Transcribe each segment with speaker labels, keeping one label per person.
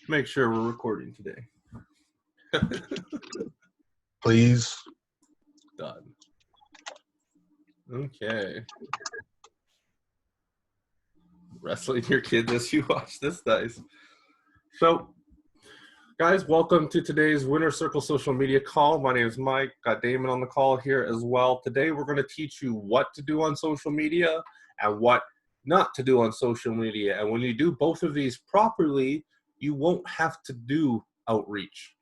Speaker 1: Make sure we're recording today.
Speaker 2: Please.
Speaker 1: Done. Okay. Wrestling your kids as you watch this, nice. So, guys, welcome to today's Winner Circle social media call. My name is Mike. Got Damon on the call here as well. Today, we're going to teach you what to do on social media and what not to do on social media. And when you do both of these properly, you won't have to do outreach.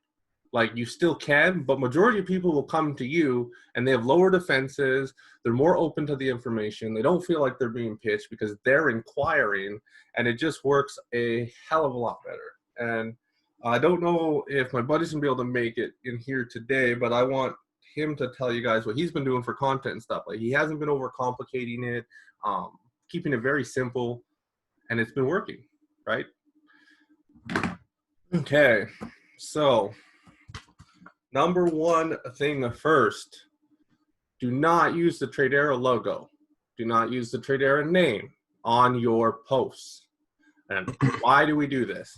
Speaker 1: Like, you still can, but majority of people will come to you and they have lower defenses. They're more open to the information. They don't feel like they're being pitched because they're inquiring, and it just works a hell of a lot better. And I don't know if my buddy's gonna be able to make it in here today, but I want him to tell you guys what he's been doing for content and stuff. Like, he hasn't been overcomplicating it, keeping it very simple, and it's been working, right? Okay, so number one thing first, do not use the Tradera logo. Do not use the Tradera name on your posts. And why do we do this?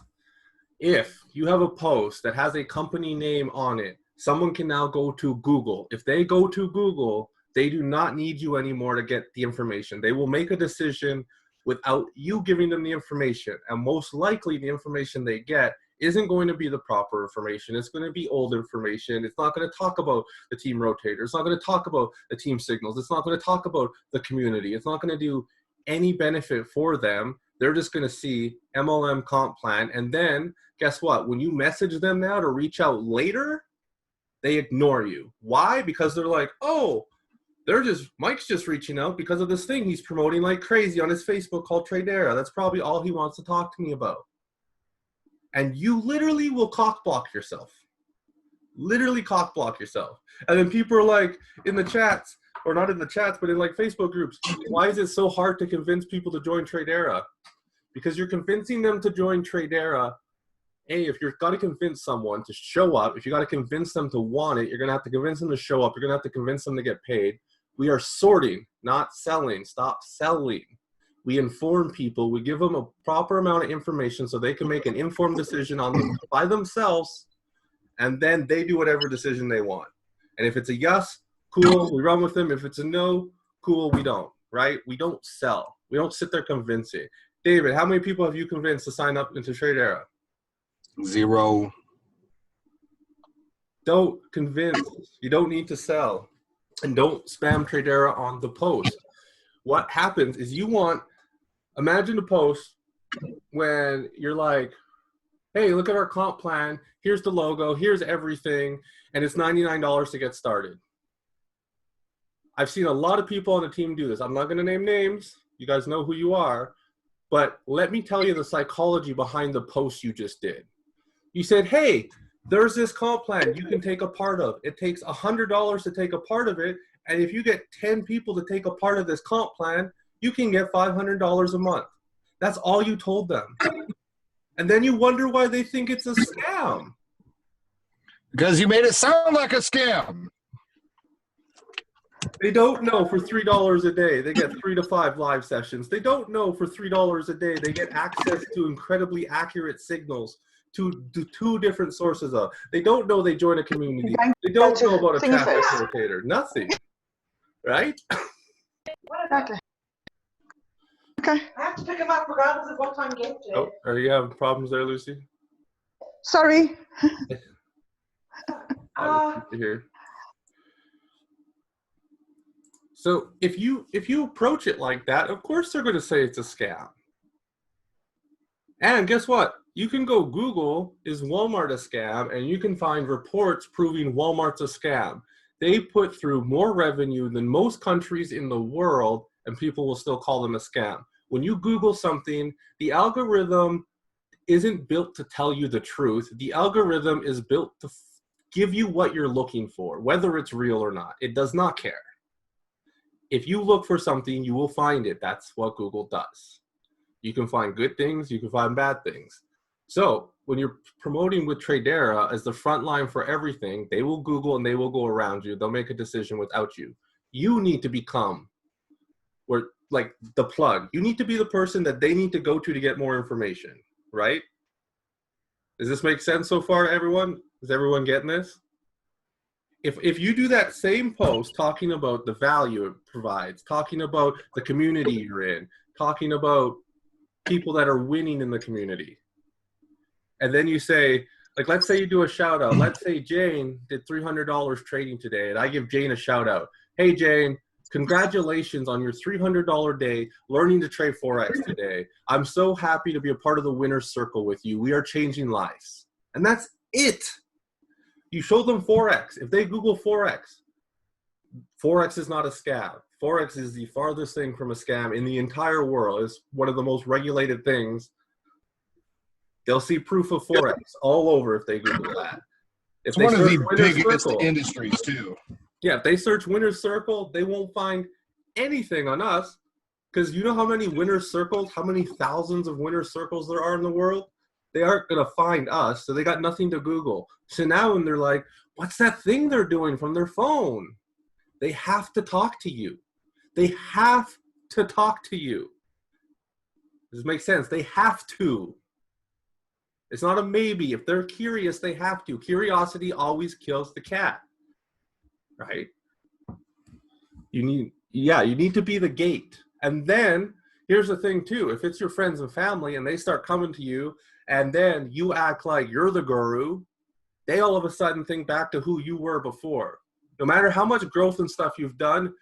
Speaker 1: If you have a post that has a company name on it, someone can now go to Google. If they go to Google, they do not need you anymore to get the information. They will make a decision without you giving them the information. And most likely the information they get isn't going to be the proper information. It's going to be old information. It's not going to talk about the team rotator. It's not going to talk about the team signals. It's not going to talk about the community. It's not going to do any benefit for them. They're just going to see MLM comp plan. And then guess what? When you message them now to reach out later, they ignore you. Why? Because they're like, oh, Mike's just reaching out because of this thing he's promoting like crazy on his Facebook called Tradera. That's probably all he wants to talk to me about. And you literally will cock block yourself. Literally cock block yourself. And then people are like in the chats, or not in the chats, but in like Facebook groups, why is it so hard to convince people to join Tradera? Because you're convincing them to join Tradera. If you've got to convince someone to show up, if you got to convince them to want it, you're going to have to convince them to show up. You're going to have to convince them to get paid. We are sorting, not selling. Stop selling. We inform people. We give them a proper amount of information so they can make an informed decision on them by themselves, and then they do whatever decision they want. And if it's a yes, cool, we run with them. If it's a no, cool, we don't, right? We don't sell. We don't sit there convincing. David, how many people have you convinced to sign up into Tradera?
Speaker 2: 0.
Speaker 1: Don't convince. You don't need to sell. And don't spam Tradera on the post. What happens is imagine a post when you're like, hey, look at our comp plan. Here's the logo. Here's everything. And it's $99 to get started. I've seen a lot of people on the team do this. I'm not going to name names. You guys know who you are. But let me tell you the psychology behind the post you just did. You said, hey, there's this comp plan you can take a part of. It takes $100 to take a part of it. And if you get 10 people to take a part of this comp plan, you can get $500 a month. That's all you told them. And then you wonder why they think it's a scam.
Speaker 2: Because you made it sound like a scam.
Speaker 1: They don't know for $3 a day they get 3 to 5 live sessions. They don't know for $3 a day they get access to incredibly accurate signals to 2 different sources of. They don't know they join a community. They don't know about a traffic rotator. Nothing. Right?
Speaker 3: Okay. Okay.
Speaker 4: I have to pick him up regardless of what time game it is.
Speaker 1: Oh, are you having problems there, Lucy?
Speaker 3: Sorry.
Speaker 1: Here. So if you approach it like that, of course they're going to say it's a scam. And guess what? You can go Google, is Walmart a scam? And you can find reports proving Walmart's a scam. They put through more revenue than most countries in the world, and people will still call them a scam. When you Google something, the algorithm isn't built to tell you the truth. The algorithm is built to give you what you're looking for, whether it's real or not. It does not care. If you look for something, you will find it. That's what Google does. You can find good things, you can find bad things. So when you're promoting with Tradera as the front line for everything, they will Google and they will go around you. They'll make a decision without you. You need to become like the plug. You need to be the person that they need to go to get more information, right? Does this make sense so far, everyone? Is everyone getting this? If you do that same post talking about the value it provides, talking about the community you're in, talking about people that are winning in the community, and then you say, like, let's say you do a shout out. Let's say Jane did $300 trading today, and I give Jane a shout out. Hey, Jane, congratulations on your $300 day learning to trade Forex today. I'm so happy to be a part of the winner's circle with you. We are changing lives. And that's it. You show them Forex. If they Google Forex, Forex is not a scam. Forex is the farthest thing from a scam in the entire world. It's one of the most regulated things. They'll see proof of Forex all over if they Google that. If
Speaker 2: It's
Speaker 1: they
Speaker 2: one of
Speaker 1: search
Speaker 2: the
Speaker 1: Winner's
Speaker 2: biggest
Speaker 1: Circle,
Speaker 2: industries too.
Speaker 1: yeah, if they search Winner's Circle, they won't find anything on us, because you know how many Winner's Circles, how many thousands of Winner's Circles there are in the world? They aren't going to find us, so they got nothing to Google. So now when they're like, what's that thing they're doing from their phone? They have to talk to you. They have to talk to you. Does this make sense? They have to. It's not a maybe. If they're curious, they have to. Curiosity always kills the cat, right? You need to be the gate. And then here's the thing too. If it's your friends and family and they start coming to you and then you act like you're the guru, they all of a sudden think back to who you were before. No matter how much growth and stuff you've done,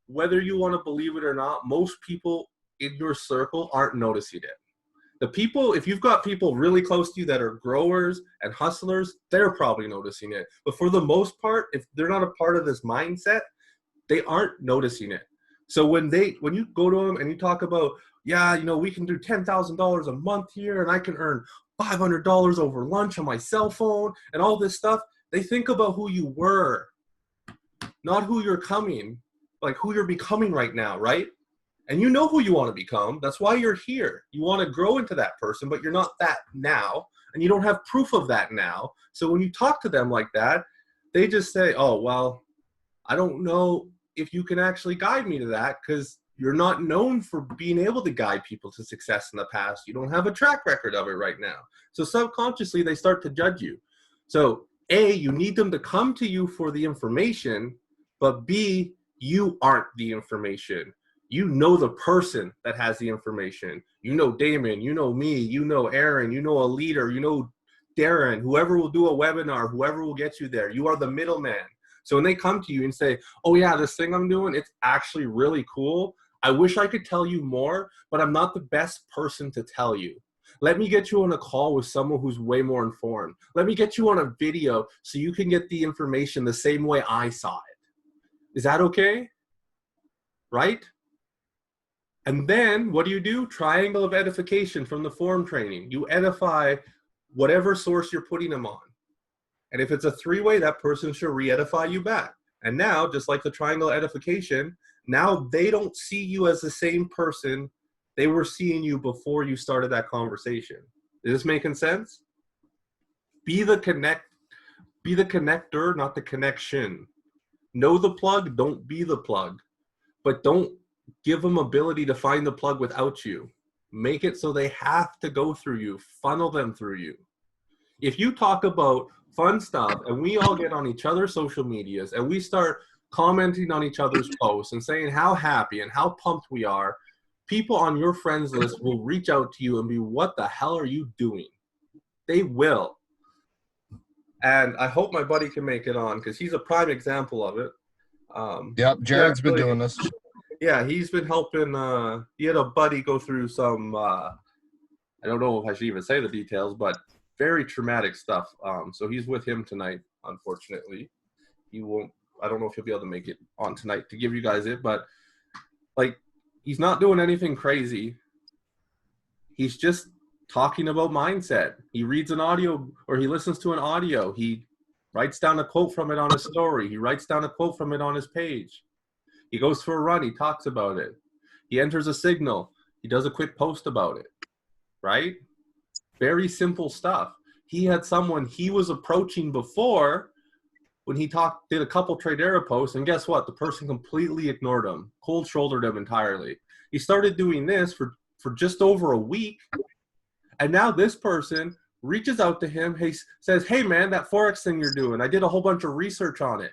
Speaker 1: whether you want to believe it or not, most people in your circle aren't noticing it. The people, if you've got people really close to you that are growers and hustlers, they're probably noticing it. But for the most part, if they're not a part of this mindset, they aren't noticing it. So when you go to them and you talk about, yeah, you know, we can do $10,000 a month here and I can earn $500 over lunch on my cell phone and all this stuff, they think about who you were, not who you're who you're becoming right now, right? And you know who you want to become. That's why you're here. You want to grow into that person, but you're not that now, and you don't have proof of that now. So when you talk to them like that, they just say, oh, well, I don't know if you can actually guide me to that, because you're not known for being able to guide people to success in the past. You don't have a track record of it right now. So subconsciously, they start to judge you. So A, you need them to come to you for the information, but B, you aren't the information. You know the person that has the information. You know Damon, you know me, you know Aaron, you know a leader, you know Darren, whoever will do a webinar, whoever will get you there. You are the middleman. So when they come to you and say, oh yeah, this thing I'm doing, it's actually really cool. I wish I could tell you more, but I'm not the best person to tell you. Let me get you on a call with someone who's way more informed. Let me get you on a video so you can get the information the same way I saw it. Is that okay? Right? And then what do? Triangle of edification from the form training. You edify whatever source you're putting them on. And if it's a three-way, that person should re-edify you back. And now, just like the triangle edification, now they don't see you as the same person they were seeing you before you started that conversation. Is this making sense? Be the connector, not the connection. Know the plug, don't be the plug. But don't give them ability to find the plug without you. Make it so they have to go through you. Funnel them through you. If you talk about fun stuff and we all get on each other's social medias and we start commenting on each other's posts and saying how happy and how pumped we are, people on your friends list will reach out to you and be, what the hell are you doing? They will. And I hope my buddy can make it on, because he's a prime example of it.
Speaker 2: Yep, Jared's been doing this.
Speaker 1: Yeah, he's been helping. He had a buddy go through some, I don't know if I should even say the details, but very traumatic stuff. So he's with him tonight, unfortunately. He won't, I don't know if he'll be able to make it on tonight to give you guys it, but like, he's not doing anything crazy. He's just talking about mindset. He reads an audio, or he listens to an audio. He writes down a quote from it on his story. He writes down a quote from it on his page. He goes for a run. He talks about it. He enters a signal. He does a quick post about it, right? Very simple stuff. He had someone he was approaching before when he did a couple Tradera posts, and guess what? The person completely ignored him, cold-shouldered him entirely. He started doing this for just over a week, and now this person reaches out to him. He says, hey, man, that Forex thing you're doing, I did a whole bunch of research on it.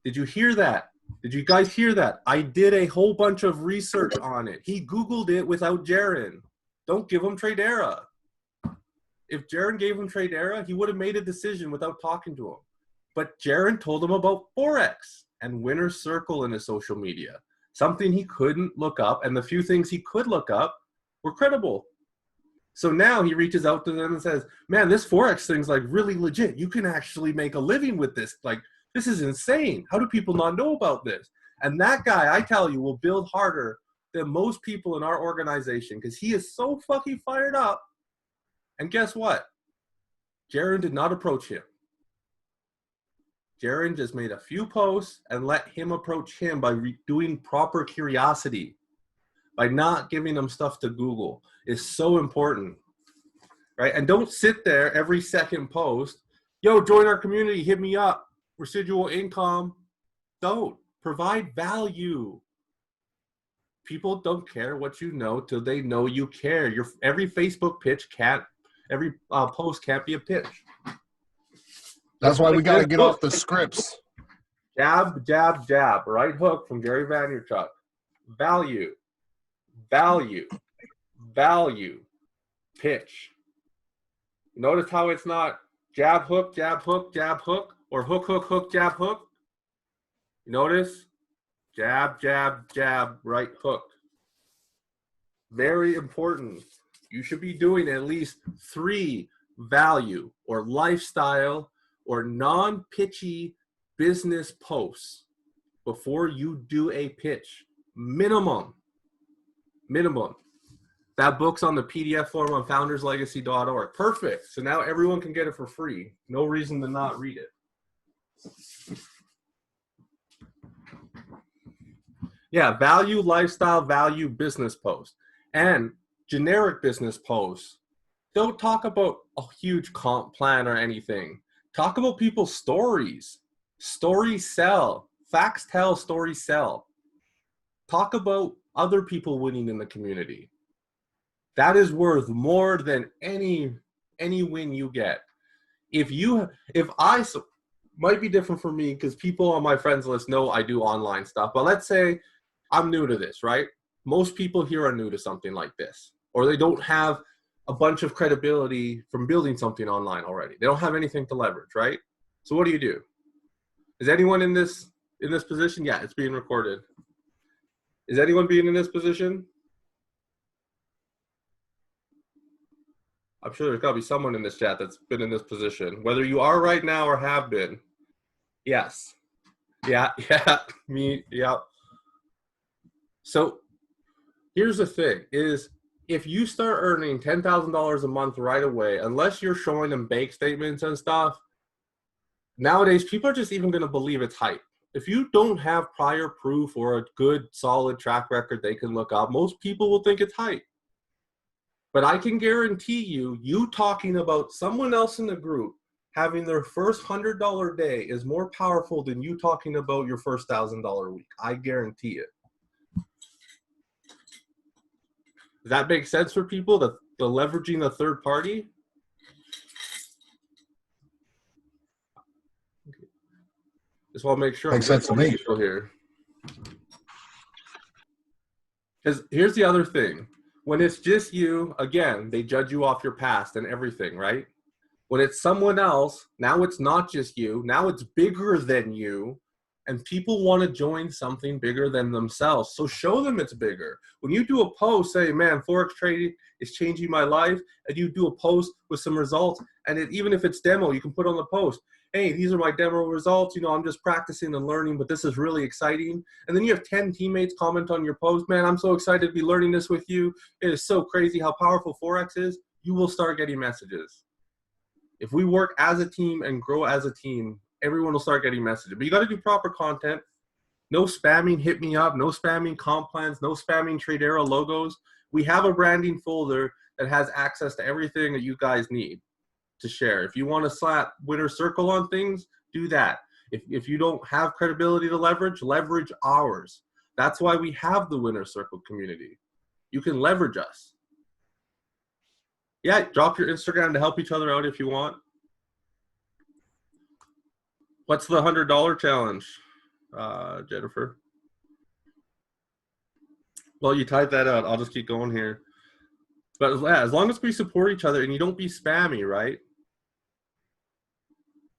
Speaker 1: Did you hear that? Did you guys hear that? I did a whole bunch of research on it. He Googled it without Jaron. Don't give him Tradera. If Jaron gave him Tradera, he would have made a decision without talking to him. But Jaron told him about Forex and Winner's Circle in his social media, something he couldn't look up, and the few things he could look up were credible. So now he reaches out to them and says, man, this Forex thing's like really legit. You can actually make a living with this. Like, this is insane. How do people not know about this? And that guy, I tell you, will build harder than most people in our organization because he is so fucking fired up. And guess what? Jaron did not approach him. Jaron just made a few posts and let him approach him by doing proper curiosity, by not giving them stuff to Google. Is so important, right? And don't sit there every second post, yo, join our community, hit me up, residual income. Don't. Provide value. People don't care what you know till they know you care. Every Facebook pitch every post can't be a pitch.
Speaker 2: That's why we got to get off the scripts.
Speaker 1: Jab, jab, jab. Right hook from Gary Vaynerchuk. Value. Value. Value. Pitch. Notice how it's not jab, hook, jab, hook, jab, hook, or hook, hook, hook, jab, hook. Notice jab, jab, jab, right hook. Very important. You should be doing at least 3 value or lifestyle or non-pitchy business posts before you do a pitch. Minimum. That book's on the PDF form on founderslegacy.org. Perfect. So now everyone can get it for free. No reason to not read it. Yeah, value, lifestyle, value, business post. And generic business posts. Don't talk about a huge comp plan or anything. Talk about people's stories. Stories sell. Facts tell, stories sell. Talk about other people winning in the community. That is worth more than any win you get. Might be different for me because people on my friends list know I do online stuff. But let's say I'm new to this, right? Most people here are new to something like this, or they don't have a bunch of credibility from building something online already. They don't have anything to leverage, right? So what do? Is anyone in this position? Yeah, it's being recorded. Is anyone being in this position? I'm sure there's got to be someone in this chat that's been in this position, whether you are right now or have been. Yes. Yeah, me, yeah. So here's the thing is, if you start earning $10,000 a month right away, unless you're showing them bank statements and stuff, nowadays people are just even going to believe it's hype. If you don't have prior proof or a good, solid track record they can look up, most people will think it's hype. But I can guarantee you talking about someone else in the group having their first $100 day is more powerful than you talking about your first $1,000 week. I guarantee it. Does that make sense for people, the leveraging a third party? Just want to make sure.
Speaker 2: Makes sense to me.
Speaker 1: Here. Because here's the other thing. When it's just you, again, they judge you off your past and everything, right? When it's someone else, now it's not just you. Now it's bigger than you. And people want to join something bigger than themselves. So show them it's bigger. When you do a post, say, man, Forex trading is changing my life, and you do a post with some results, and even if it's demo, you can put on the post, hey, these are my demo results. You know, I'm just practicing and learning, but this is really exciting. And then you have 10 teammates comment on your post, man, I'm so excited to be learning this with you. It is so crazy how powerful Forex is. You will start getting messages. If we work as a team and grow as a team, everyone will start getting messages. But you got to do proper content. No spamming, hit me up. No spamming comp plans. No spamming Tradera logos. We have a branding folder that has access to everything that you guys need to share. If you want to slap Winner's Circle on things, do that. If you don't have credibility to leverage ours. That's why we have the Winner's Circle community. You can leverage us. Yeah, drop your Instagram to help each other out if you want. What's the $100 challenge, Jennifer? Well, you type that out. I'll just keep going here. But as long as we support each other and you don't be spammy, right?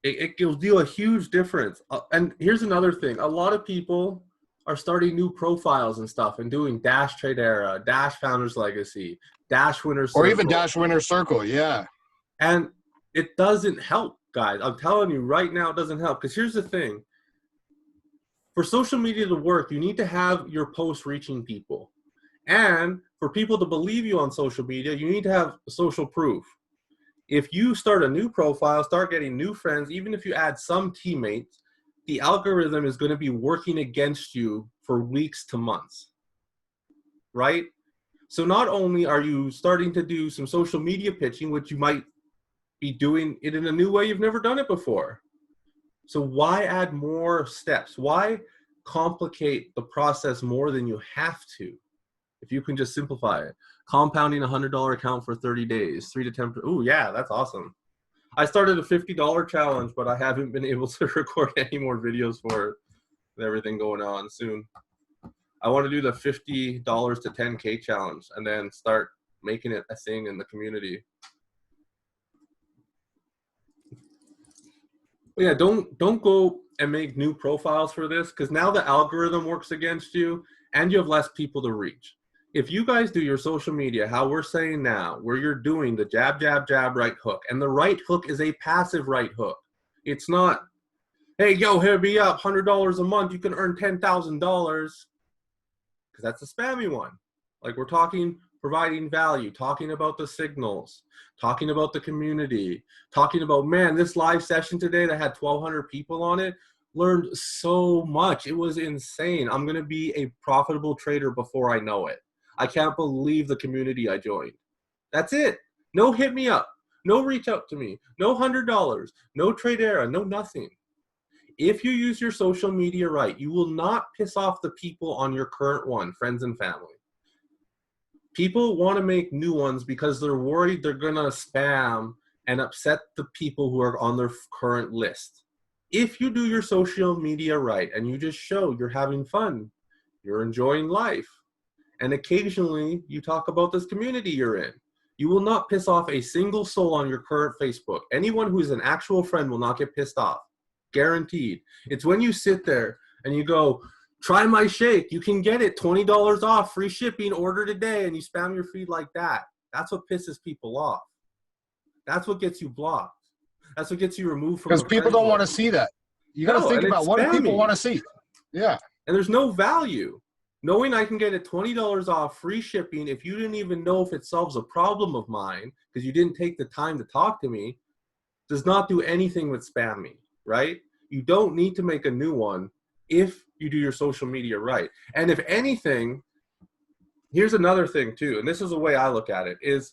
Speaker 1: It will do a huge difference. And here's another thing. A lot of people are starting new profiles and stuff and doing Dash Trade Era, Dash Founders Legacy, Dash Winners Circle.
Speaker 2: Or even Dash Winner Circle, yeah.
Speaker 1: And it doesn't help, guys. I'm telling you right now, it doesn't help. Because here's the thing. For social media to work, you need to have your posts reaching people. And for people to believe you on social media, you need to have social proof. If you start a new profile, start getting new friends, even if you add some teammates, the algorithm is going to be working against you for weeks to months, right? So not only are you starting to do some social media pitching, which you might be doing it in a new way you've never done it before. So why add more steps? Why complicate the process more than you have to? If you can just simplify it. Compounding a $100 account for 30 days, 3 to 10. Oh yeah, that's awesome. I started a $50 challenge, but I haven't been able to record any more videos for it with everything going on soon. I want to do the $50 to 10K challenge and then start making it a thing in the community. But yeah, don't go and make new profiles for this, because now the algorithm works against you and you have less people to reach. If you guys do your social media how we're saying now, where you're doing the jab, jab, jab, right hook, and the right hook is a passive right hook. It's not, hey, yo, hit me up, $100 a month, you can earn $10,000, because that's a spammy one. Like, we're talking providing value, talking about the signals, talking about the community, talking about, man, this live session today that had 1,200 people on it, learned so much. It was insane. I'm going to be a profitable trader before I know it. I can't believe the community I joined. That's it. No hit me up. No reach out to me. No $100. No trade era. No nothing. If you use your social media right, you will not piss off the people on your current one, friends and family. People want to make new ones because they're worried they're going to spam and upset the people who are on their current list. If you do your social media right and you just show you're having fun, you're enjoying life, and occasionally you talk about this community you're in, you will not piss off a single soul on your current Facebook. Anyone who's an actual friend will not get pissed off. Guaranteed. It's when you sit there and you go, try my shake. You can get it $20 off, free shipping, order today, and you spam your feed like that. That's what pisses people off. That's what gets you blocked. That's what gets you removed from.
Speaker 2: Because people don't want to see that. You got to think about what do people want to see. Yeah.
Speaker 1: And there's no value. Knowing I can get it $20 off, free shipping, if you didn't even know if it solves a problem of mine because you didn't take the time to talk to me, does not do anything with spam me, right? You don't need to make a new one if you do your social media right. And if anything, here's another thing too, and this is the way I look at it, is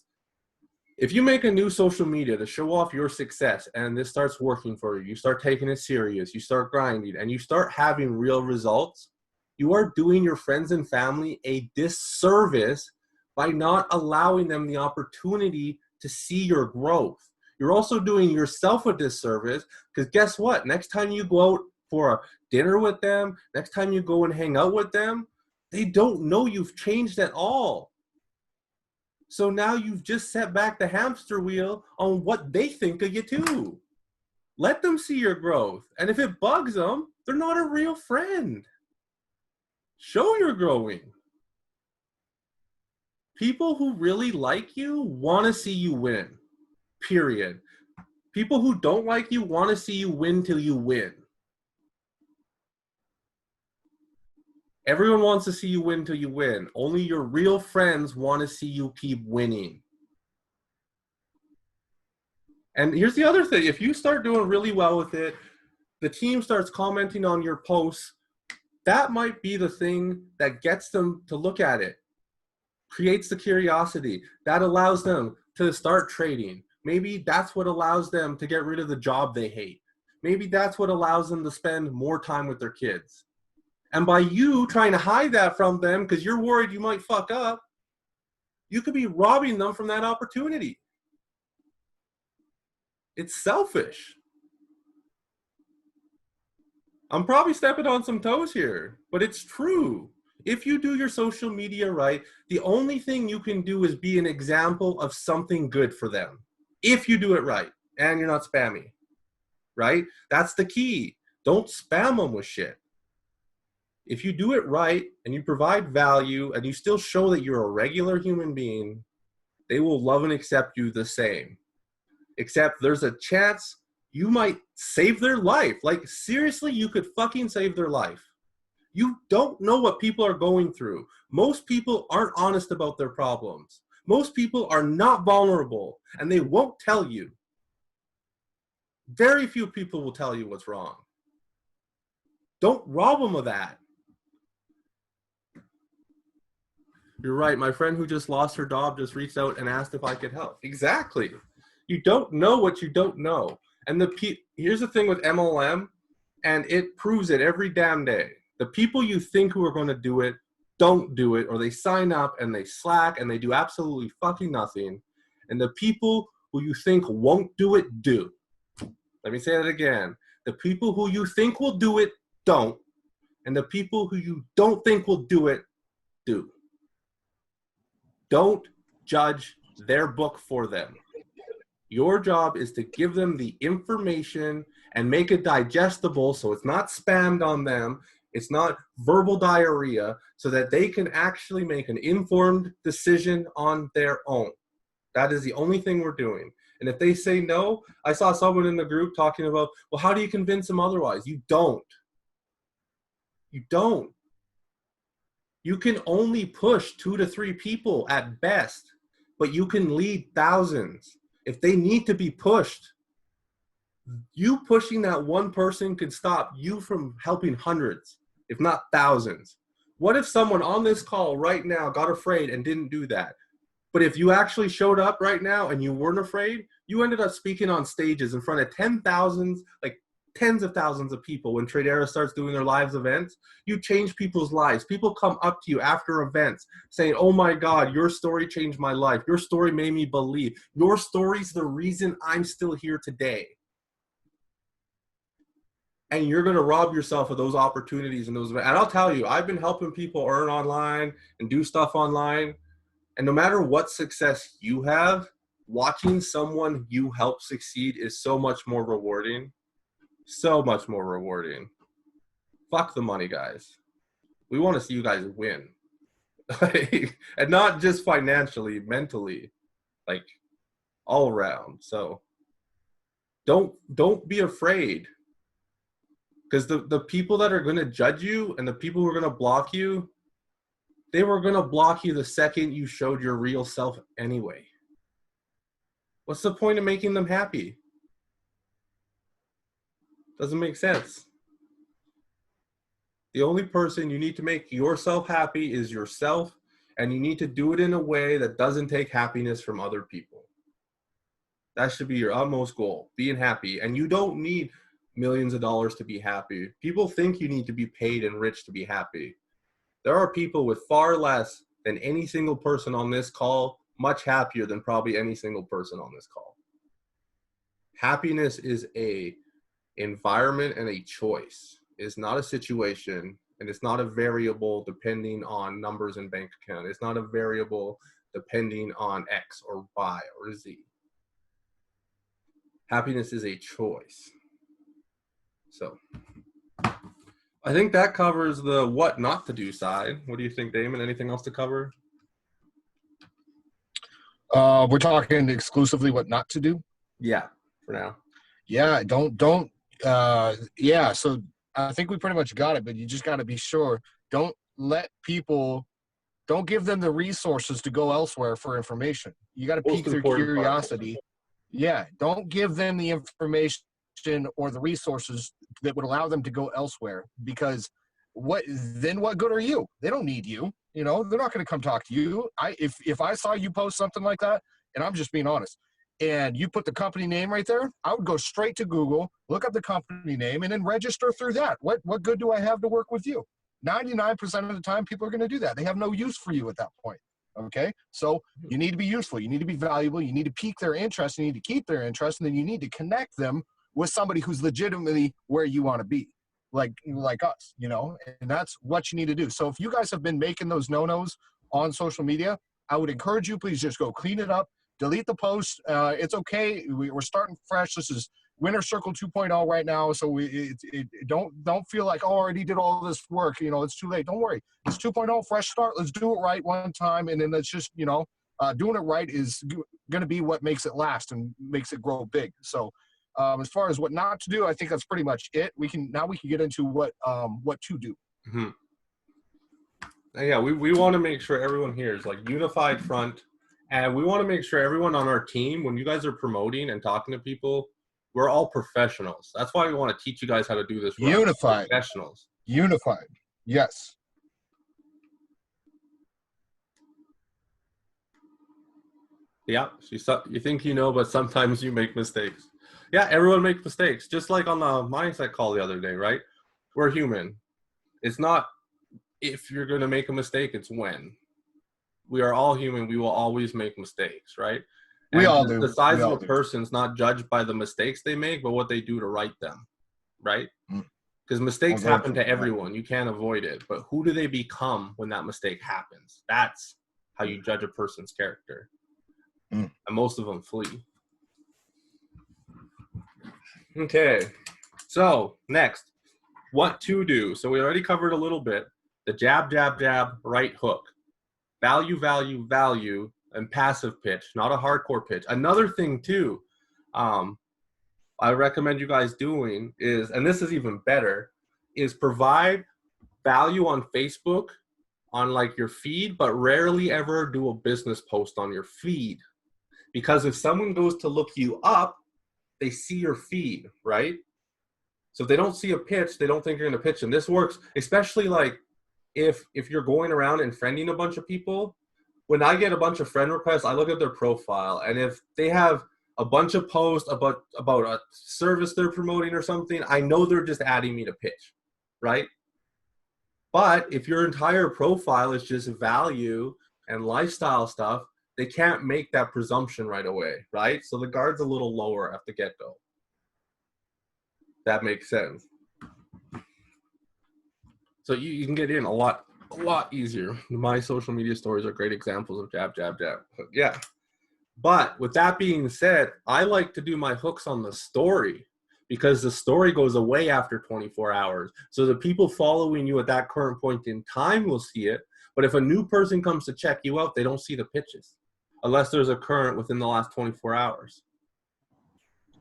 Speaker 1: if you make a new social media to show off your success and this starts working for you, you start taking it serious, you start grinding, and you start having real results, you are doing your friends and family a disservice by not allowing them the opportunity to see your growth. You're also doing yourself a disservice, because guess what? Next time you go out for a dinner with them, next time you go and hang out with them, they don't know you've changed at all. So now you've just set back the hamster wheel on what they think of you too. Let them see your growth. And if it bugs them, they're not a real friend. Show you're growing. People who really like you want to see you win. Period. People who don't like you want to see you win till you win. Everyone wants to see you win till you win. Only your real friends want to see you keep winning. And here's the other thing. If you start doing really well with it, the team starts commenting on your posts, that might be the thing that gets them to look at it. Creates the curiosity. That allows them to start trading. Maybe that's what allows them to get rid of the job they hate. Maybe that's what allows them to spend more time with their kids. And by you trying to hide that from them because you're worried you might fuck up, you could be robbing them from that opportunity. It's selfish. I'm probably stepping on some toes here, but it's true. If you do your social media right, the only thing you can do is be an example of something good for them. If you do it right and you're not spammy, right? That's the key. Don't spam them with shit. If you do it right and you provide value and you still show that you're a regular human being, they will love and accept you the same. Except there's a chance you might save their life. Like, seriously, you could fucking save their life. You don't know what people are going through. Most people aren't honest about their problems. Most people are not vulnerable, and they won't tell you. Very few people will tell you what's wrong. Don't rob them of that. You're right. My friend who just lost her job just reached out and asked if I could help. Exactly. You don't know what you don't know. And here's the thing with MLM, and it proves it every damn day. The people you think who are going to do it don't do it, or they sign up and they slack and they do absolutely fucking nothing. And the people who you think won't do it do. Let me say that again. The people who you think will do it don't. And the people who you don't think will do it do. Don't judge their book for them. Your job is to give them the information and make it digestible so it's not spammed on them. It's not verbal diarrhea, so that they can actually make an informed decision on their own. That is the only thing we're doing. And if they say no, I saw someone in the group talking about, well, how do you convince them otherwise? You don't. You don't. You can only push 2 to 3 people at best, but you can lead thousands. If they need to be pushed, you pushing that one person could stop you from helping hundreds, if not thousands. What if someone on this call right now got afraid and didn't do that? But if you actually showed up right now and you weren't afraid, you ended up speaking on stages in front of 10,000s, like tens of thousands of people when Tradera starts doing their live events. You change people's lives. People come up to you after events saying, oh my God, your story changed my life. Your story made me believe. Your story's the reason I'm still here today. And you're going to rob yourself of those opportunities and those events. And I'll tell you, I've been helping people earn online and do stuff online. And no matter what success you have, watching someone you help succeed is so much more rewarding. So much more rewarding. Fuck the money, guys. We want to see you guys win. And not just financially, mentally, like all around. So don't be afraid. Because the people that are going to judge you and the people who are going to block you, they were going to block you the second you showed your real self anyway. What's the point of making them happy? Doesn't make sense. The only person you need to make yourself happy is yourself, and you need to do it in a way that doesn't take happiness from other people. That should be your utmost goal, being happy. And you don't need millions of dollars to be happy. People think you need to be paid and rich to be happy. There are people with far less than any single person on this call, much happier than probably any single person on this call. Happiness is a environment and a choice. It's not a situation, and it's not a variable depending on numbers in bank account. It's not a variable depending on X or Y or Z. Happiness is a choice. So I think that covers the what not to do side. What do you think, Damon? Anything else to cover?
Speaker 2: We're talking exclusively what not to do.
Speaker 1: Yeah, for now.
Speaker 2: Yeah, yeah, so I think we pretty much got it, but you just got to be sure. Don't give them the resources to go elsewhere for information. You got to pique their curiosity. Yeah, don't give them the information or the resources that would allow them to go elsewhere, because what good are you? They don't need you. You know, they're not going to come talk to you. If I saw you post something like that, and I'm just being honest, and you put the company name right there, I would go straight to Google, look up the company name, and then register through that. What good do I have to work with you? 99% of the time, people are going to do that. They have no use for you at that point. Okay, so you need to be useful, you need to be valuable, you need to pique their interest, you need to keep their interest, and then you need to connect them with somebody who's legitimately where you want to be, like us, you know, and that's what you need to do. So if you guys have been making those no-nos on social media, I would encourage you, please just go clean it up, delete the post. It's okay. We're starting fresh. This is Winner Circle 2.0 right now, so don't feel like, oh, I already did all this work. You know, it's too late. Don't worry. It's 2.0, fresh start. Let's do it right one time, and then let's just, you know, doing it right is going to be what makes it last and makes it grow big. So, as far as what not to do, I think that's pretty much it. We can get into what to do.
Speaker 1: Mm-hmm. Yeah, we want to make sure everyone here is like unified front, and we want to make sure everyone on our team, when you guys are promoting and talking to people, we're all professionals. That's why we want to teach you guys how to do this right.
Speaker 2: Unified.
Speaker 1: Professionals.
Speaker 2: Unified. Yes.
Speaker 1: Yeah. You think you know, but sometimes you make mistakes. Yeah, everyone makes mistakes. Just like on the mindset call the other day, right? We're human. It's not if you're going to make a mistake, it's when. We are all human. We will always make mistakes, right? And
Speaker 2: we all do.
Speaker 1: The size of a person's not judged by the mistakes they make, but what they do to right them, right? Because mistakes happen to everyone. You can't avoid it. But who do they become when that mistake happens? That's how you judge a person's character. And most of them flee. Okay. So next, what to do. So we already covered a little bit. The jab, jab, jab, right hook. Value, value, value, and passive pitch, not a hardcore pitch. Another thing too, I recommend you guys doing is, and this is even better, is provide value on Facebook on like your feed, but rarely ever do a business post on your feed. Because if someone goes to look you up, they see your feed, right? So if they don't see a pitch, they don't think you're going to pitch them. This works, especially like if you're going around and friending a bunch of people. When I get a bunch of friend requests, I look at their profile, and if they have a bunch of posts about a service they're promoting or something, I know they're just adding me to pitch, right? But if your entire profile is just value and lifestyle stuff, they can't make that presumption right away, right? So the guard's a little lower at the get-go. That makes sense. So you can get in a lot easier. My social media stories are great examples of jab, jab, jab. Yeah. But with that being said, I like to do my hooks on the story because the story goes away after 24 hours. So the people following you at that current point in time will see it. But if a new person comes to check you out, they don't see the pitches unless there's a current within the last 24 hours.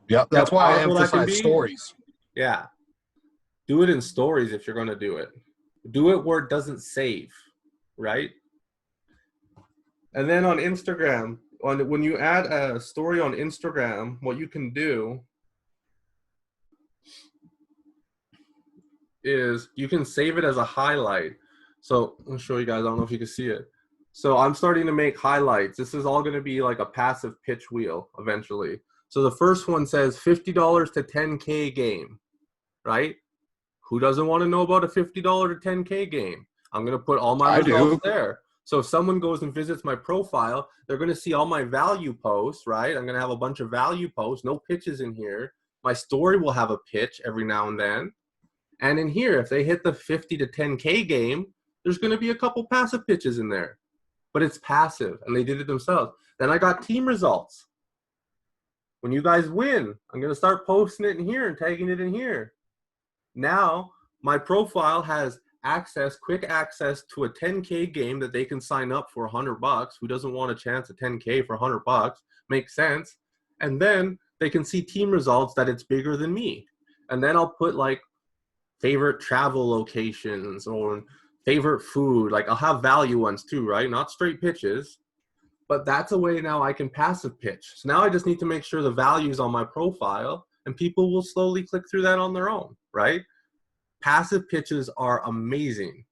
Speaker 2: Yeah, that's why I emphasize stories.
Speaker 1: Yeah. Do it in stories if you're going to do it. Do it where it doesn't save, right? And then on Instagram, when you add a story on Instagram, what you can do is you can save it as a highlight. So I'll show you guys. I don't know if you can see it. So I'm starting to make highlights. This is all going to be like a passive pitch wheel eventually. So the first one says $50 to 10K game, right? Who doesn't want to know about a $50 to 10K game? I'm going to put all my results there. So if someone goes and visits my profile, they're going to see all my value posts, right? I'm going to have a bunch of value posts, no pitches in here. My story will have a pitch every now and then. And in here, if they hit the 50 to 10K game, there's going to be a couple passive pitches in there. But it's passive, and they did it themselves. Then I got team results. When you guys win, I'm going to start posting it in here and tagging it in here. Now, my profile has quick access to a 10K game that they can sign up for $100. Who doesn't want a chance at 10K for $100? Makes sense. And then they can see team results that it's bigger than me. And then I'll put like favorite travel locations or favorite food. Like I'll have value ones too, right? Not straight pitches. But that's a way now I can passive pitch. So now I just need to make sure the value's on my profile and people will slowly click through that on their own, right? Passive pitches are amazing.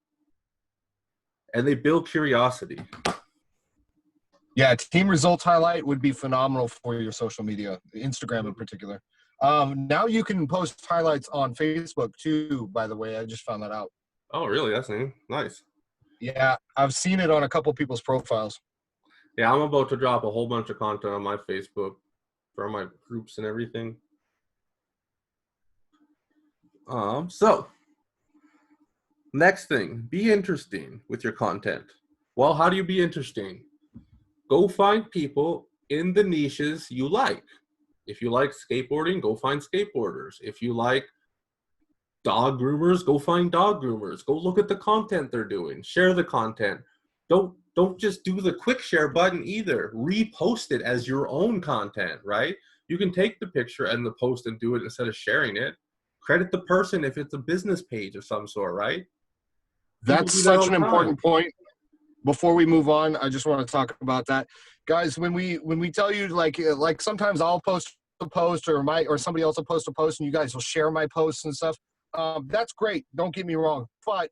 Speaker 1: And they build curiosity.
Speaker 2: Yeah, team results highlight would be phenomenal for your social media, Instagram in particular. Now you can post highlights on Facebook too, by the way. I just found that out.
Speaker 1: Oh, really? That's nice.
Speaker 2: Yeah, I've seen it on a couple people's profiles.
Speaker 1: Yeah, I'm about to drop a whole bunch of content on my Facebook for my groups and everything. So next thing, be interesting with your content. Well, how do you be interesting? Go find people in the niches you like. If you like skateboarding, go find skateboarders. If you like dog groomers, go find dog groomers. Go look at the content they're doing. Share the content. Don't just do the quick share button either. Repost it as your own content, right? You can take the picture and the post and do it instead of sharing it. Credit the person if it's a business page of some sort, right?
Speaker 2: That's such an important point. Before we move on, I just want to talk about that. Guys, when we tell you, like sometimes I'll post a post or somebody else will post a post and you guys will share my posts and stuff. That's great. Don't get me wrong. But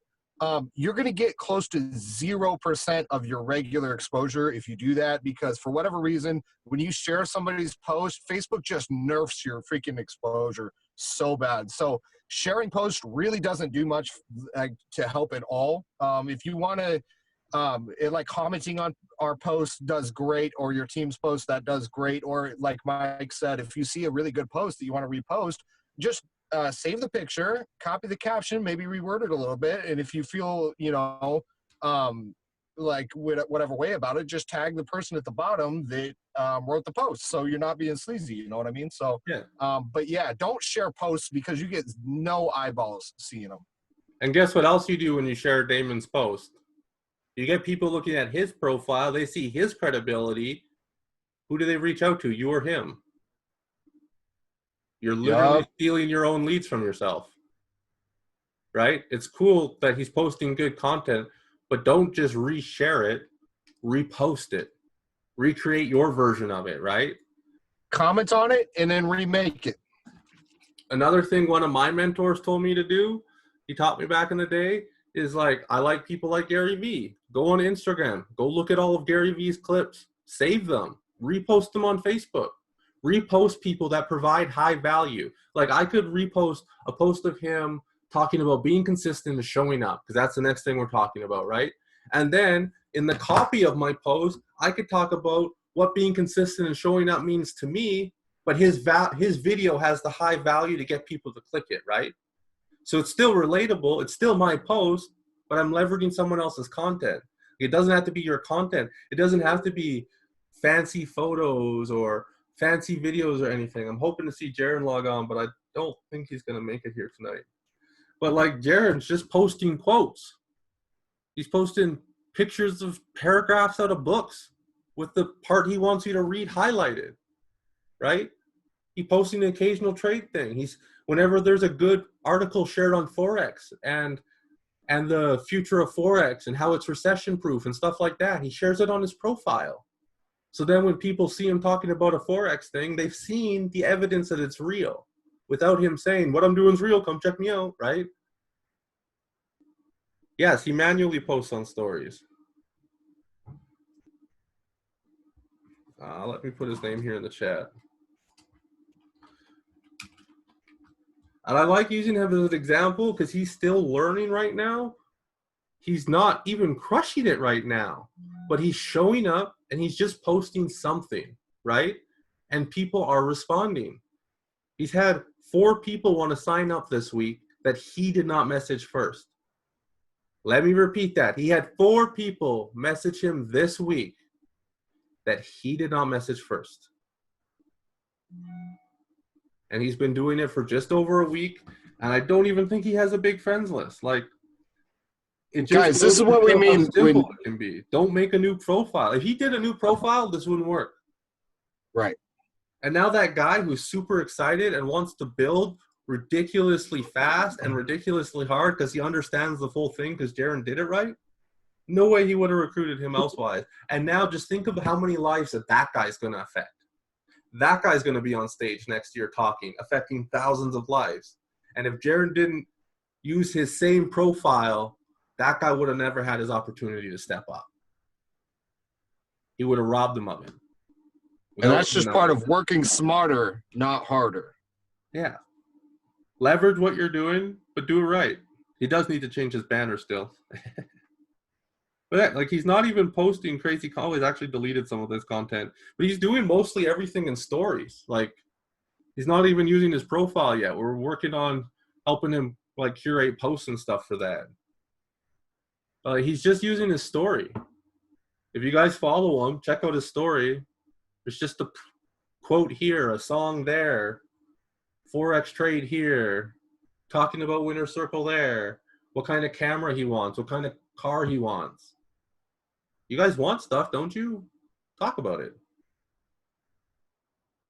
Speaker 2: you're going to get close to 0% of your regular exposure if you do that, because for whatever reason, when you share somebody's post, Facebook just nerfs your freaking exposure so bad. So sharing posts really doesn't do much to help at all. If you want to, like commenting on our post does great, or your team's post, that does great. Or like Mike said, if you see a really good post that you want to repost, just save the picture, copy the caption, maybe reword it a little bit. And if you feel, like whatever way about it, just tag the person at the bottom that wrote the post. So you're not being sleazy, you know what I mean? So,
Speaker 1: yeah.
Speaker 2: But yeah, don't share posts because you get no eyeballs seeing them.
Speaker 1: And guess what else you do when you share Damon's post? You get people looking at his profile, they see his credibility. Who do they reach out to, you or him? You're literally stealing your own leads from yourself, right? It's cool that he's posting good content, but don't just reshare it, repost it, recreate your version of it, right?
Speaker 2: Comment on it and then remake it.
Speaker 1: Another thing one of my mentors told me to do, he taught me back in the day, is like, I like people like Gary Vee. Go on Instagram, go look at all of Gary Vee's clips, save them, repost them on Facebook. Repost people that provide high value. Like I could repost a post of him talking about being consistent and showing up, because that's the next thing we're talking about, right? And then in the copy of my post, I could talk about what being consistent and showing up means to me, but his video has the high value to get people to click it, right? So it's still relatable. It's still my post, but I'm leveraging someone else's content. It doesn't have to be your content. It doesn't have to be fancy photos or fancy videos or anything. I'm hoping to see Jaron log on, but I don't think he's going to make it here tonight. But like Jaron's just posting quotes. He's posting pictures of paragraphs out of books with the part he wants you to read highlighted, right? He posting an occasional trade thing. Whenever there's a good article shared on Forex and the future of Forex and how it's recession proof and stuff like that, he shares it on his profile. So then when people see him talking about a Forex thing, they've seen the evidence that it's real without him saying, what I'm doing is real, come check me out, right? Yes, he manually posts on stories. Let me put his name here in the chat. And I like using him as an example because he's still learning right now. He's not even crushing it right now, but he's showing up and he's just posting something, right? And people are responding. He's had 4 people want to sign up this week that he did not message first. Let me repeat that. He had 4 people message him this week that he did not message first. And he's been doing it for just over a week. And I don't even think he has a big friends list. Like, it just
Speaker 2: guys, this is what we mean.
Speaker 1: Simple it can be. Don't make a new profile. If he did a new profile, this wouldn't work.
Speaker 2: Right.
Speaker 1: And now that guy who's super excited and wants to build ridiculously fast and ridiculously hard because he understands the full thing because Jaron did it right, no way he would have recruited him elsewise. And now just think of how many lives that guy's going to affect. That guy's going to be on stage next year talking, affecting thousands of lives. And if Jaron didn't use his same profile, that guy would have never had his opportunity to step up. He would have robbed him of it.
Speaker 2: And that's just part of working smarter, not harder.
Speaker 1: Yeah. Leverage what you're doing, but do it right. He does need to change his banner still. But yeah, like he's not even posting crazy. Oh, he's actually deleted some of this content, but he's doing mostly everything in stories. Like he's not even using his profile yet. We're working on helping him like curate posts and stuff for that. He's just using his story. If you guys follow him, check out his story. There's just a quote here, a song there, Forex trade here, talking about winner circle there, what kind of camera he wants, what kind of car he wants. You guys want stuff, don't you? Talk about it.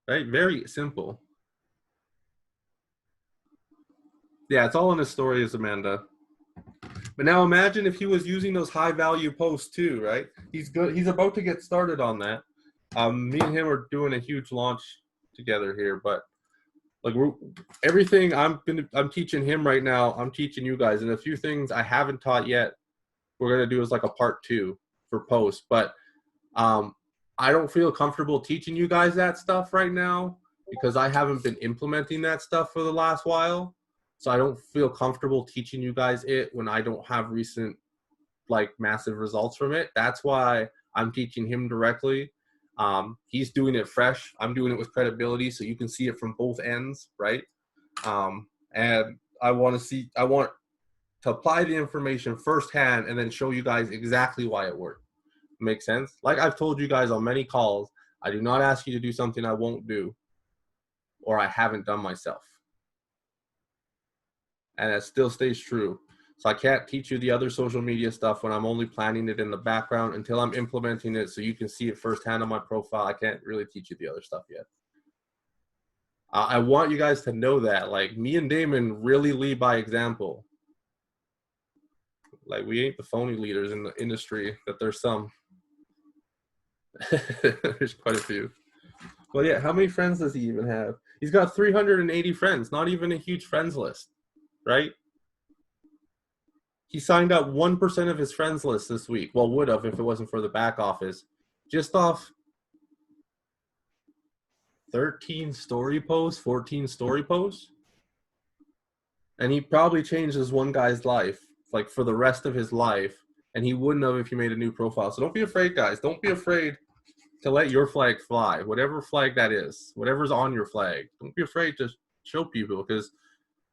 Speaker 1: Right? Very simple. Yeah, it's all in his stories, Amanda. But now imagine if he was using those high value posts too, right? He's good. He's about to get started on that. Me and him are doing a huge launch together here, but like everything I'm teaching him right now, I'm teaching you guys, and a few things I haven't taught yet, we're gonna do as like a part 2 for posts. But I don't feel comfortable teaching you guys that stuff right now because I haven't been implementing that stuff for the last while. So I don't feel comfortable teaching you guys it when I don't have recent like massive results from it. That's why I'm teaching him directly. He's doing it fresh. I'm doing it with credibility, so you can see it from both ends, right? And I want to apply the information firsthand and then show you guys exactly why it worked. Make sense? Like I've told you guys on many calls, I do not ask you to do something I won't do or I haven't done myself. And that still stays true. So I can't teach you the other social media stuff when I'm only planning it in the background until I'm implementing it so you can see it firsthand on my profile. I can't really teach you the other stuff yet. I want you guys to know that. Like me and Damon really lead by example. Like we ain't the phony leaders in the industry, but there's some. There's quite a few. Well, yeah, how many friends does he even have? He's got 380 friends, not even a huge friends list, right? He signed up 1% of his friends list this week. Well, would have if it wasn't for the back office. Just off 13 story posts, 14 story posts. And he probably changed this one guy's life, like for the rest of his life. And he wouldn't have if he made a new profile. So don't be afraid, guys. Don't be afraid to let your flag fly, whatever flag that is, whatever's on your flag. Don't be afraid to show people because,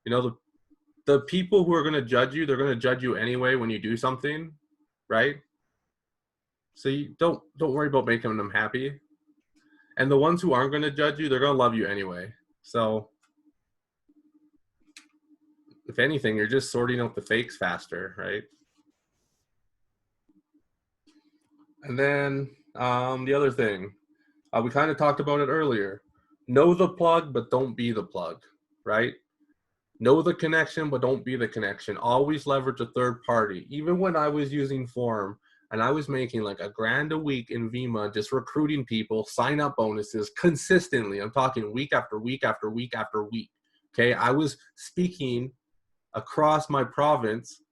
Speaker 1: you know, the people who are going to judge you, they're going to judge you anyway when you do something, right? So you don't worry about making them happy. And the ones who aren't going to judge you, they're going to love you anyway. So if anything, you're just sorting out the fakes faster, right? And then the other thing, we kind of talked about it earlier. Know the plug, but don't be the plug, right? Know the connection, but don't be the connection. Always leverage a third party. Even when I was using Form and I was making like $1,000 a week in Vima, just recruiting people, sign up bonuses consistently. I'm talking week after week after week after week. Okay. I was speaking across my province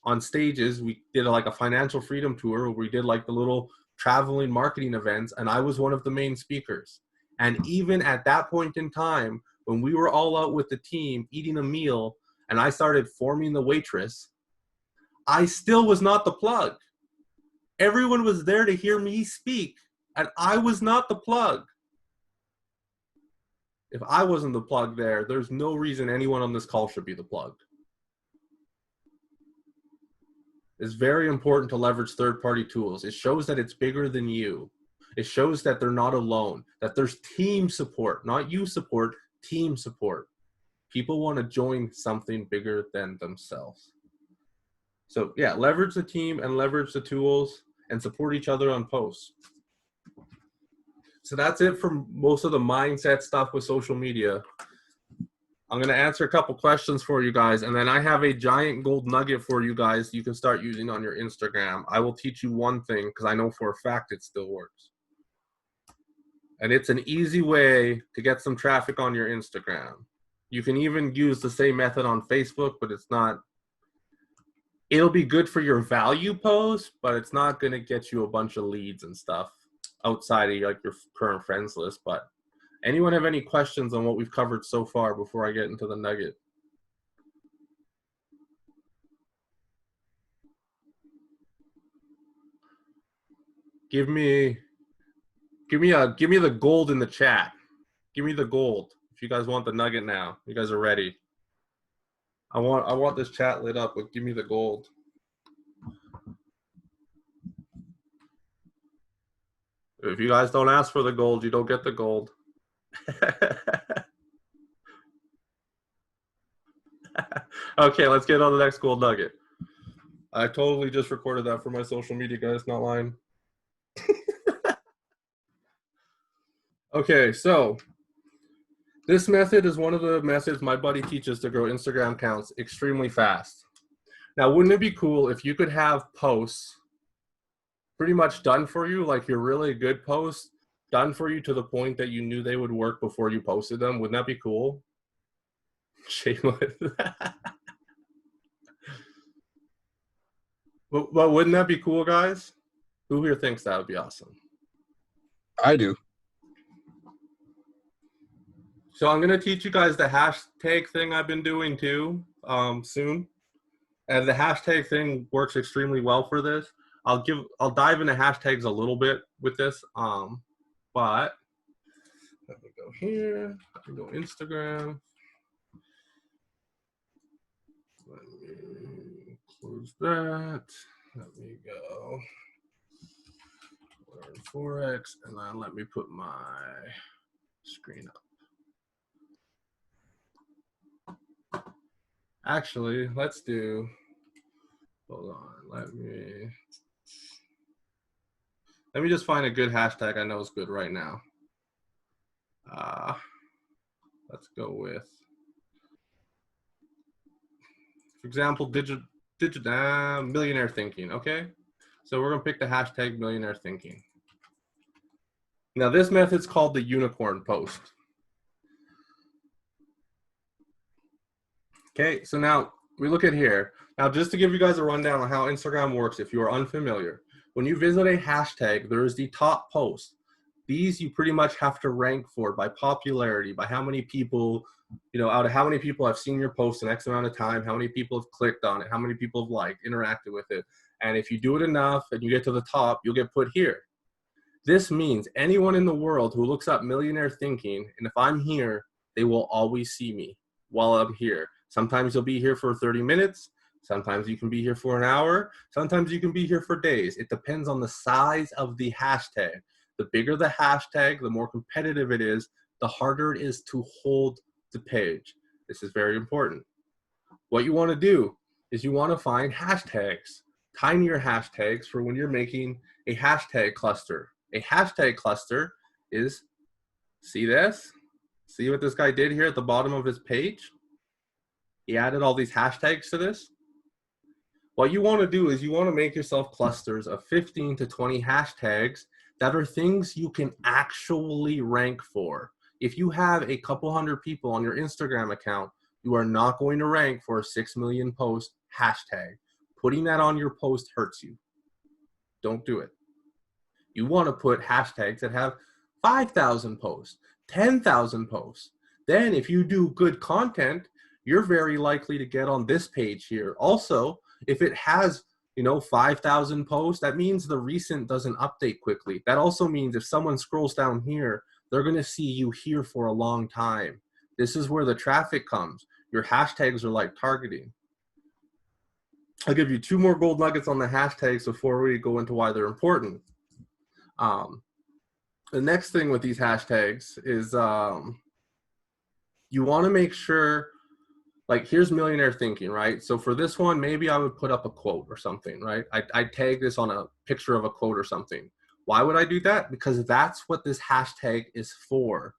Speaker 1: on stages. We did like a financial freedom tour where we did like the little traveling marketing events, and I was one of the main speakers. And even at that point in time, when we were all out with the team eating a meal and I started forming the waitress, I still was not the plug. Everyone was there to hear me speak, and I was not the plug. If I wasn't the plug there, there's no reason anyone on this call should be the plug. It's very important to leverage third-party tools. It shows that it's bigger than you. It shows that they're not alone, that there's team support, not you support, team support. People want to join something bigger than themselves. So yeah, leverage the team and leverage the tools and support each other on posts. So that's it for most of the mindset stuff with social media. I'm going to answer a couple questions for you guys, and then I have a giant gold nugget for you guys you can start using on your Instagram. I will teach you one thing because I know for a fact it still works. And it's an easy way to get some traffic on your Instagram. You can even use the same method on Facebook, but it's not, it'll be good for your value post, but it's not going to get you a bunch of leads and stuff outside of like your current friends list. But anyone have any questions on what we've covered so far before I get into the nugget? give me the gold in the chat. Give me the gold. If you guys want the nugget now, you guys are ready. I want this chat lit up with give me the gold. If you guys don't ask for the gold, you don't get the gold. Okay, let's get on the next gold nugget. I totally just recorded that for my social media, guys, not lying. Okay, so this method is one of the methods my buddy teaches to grow Instagram accounts extremely fast. Now, wouldn't it be cool if you could have posts pretty much done for you, like your really good posts done for you to the point that you knew they would work before you posted them? Wouldn't that be cool? Shameless. But wouldn't that be cool, guys? Who here thinks that would be awesome?
Speaker 2: I do.
Speaker 1: So I'm going to teach you guys the hashtag thing I've been doing too soon. And the hashtag thing works extremely well for this. I'll dive into hashtags a little bit with this. But let me go here. Let me go Instagram. Let me close that. Let me go learn Forex, and then let me put my screen up. Actually, let's do, hold on, let me just find a good hashtag I know is good right now. Let's go with, for example, millionaire thinking, okay? So we're gonna pick the hashtag millionaire thinking. Now this method's called the unicorn post. Okay, so now we look at here. Now just to give you guys a rundown on how Instagram works if you are unfamiliar. When you visit a hashtag, there is the top post. These you pretty much have to rank for by popularity, by how many people, out of how many people have seen your post in X amount of time, how many people have clicked on it, how many people have liked, interacted with it. And if you do it enough and you get to the top, you'll get put here. This means anyone in the world who looks up millionaire thinking, and if I'm here, they will always see me while I'm here. Sometimes you'll be here for 30 minutes. Sometimes you can be here for an hour. Sometimes you can be here for days. It depends on the size of the hashtag. The bigger the hashtag, the more competitive it is, the harder it is to hold the page. This is very important. What you want to do is you want to find hashtags, tinier hashtags for when you're making a hashtag cluster. A hashtag cluster is, see this? See what this guy did here at the bottom of his page? He added all these hashtags to this. What you want to do is you want to make yourself clusters of 15 to 20 hashtags that are things you can actually rank for. If you have a couple hundred people on your Instagram account, you are not going to rank for a 6 million post hashtag. Putting that on your post hurts you. Don't do it. You want to put hashtags that have 5,000 posts, 10,000 posts. Then if you do good content, you're very likely to get on this page here. Also, if it has 5,000 posts, that means the recent doesn't update quickly. That also means if someone scrolls down here, they're going to see you here for a long time. This is where the traffic comes. Your hashtags are like targeting. I'll give you 2 more gold nuggets on the hashtags before we go into why they're important. The next thing with these hashtags is you want to make sure, like here's millionaire thinking, right? So for this one, maybe I would put up a quote or something, right? I'd tag this on a picture of a quote or something. Why would I do that? Because that's what this hashtag is for.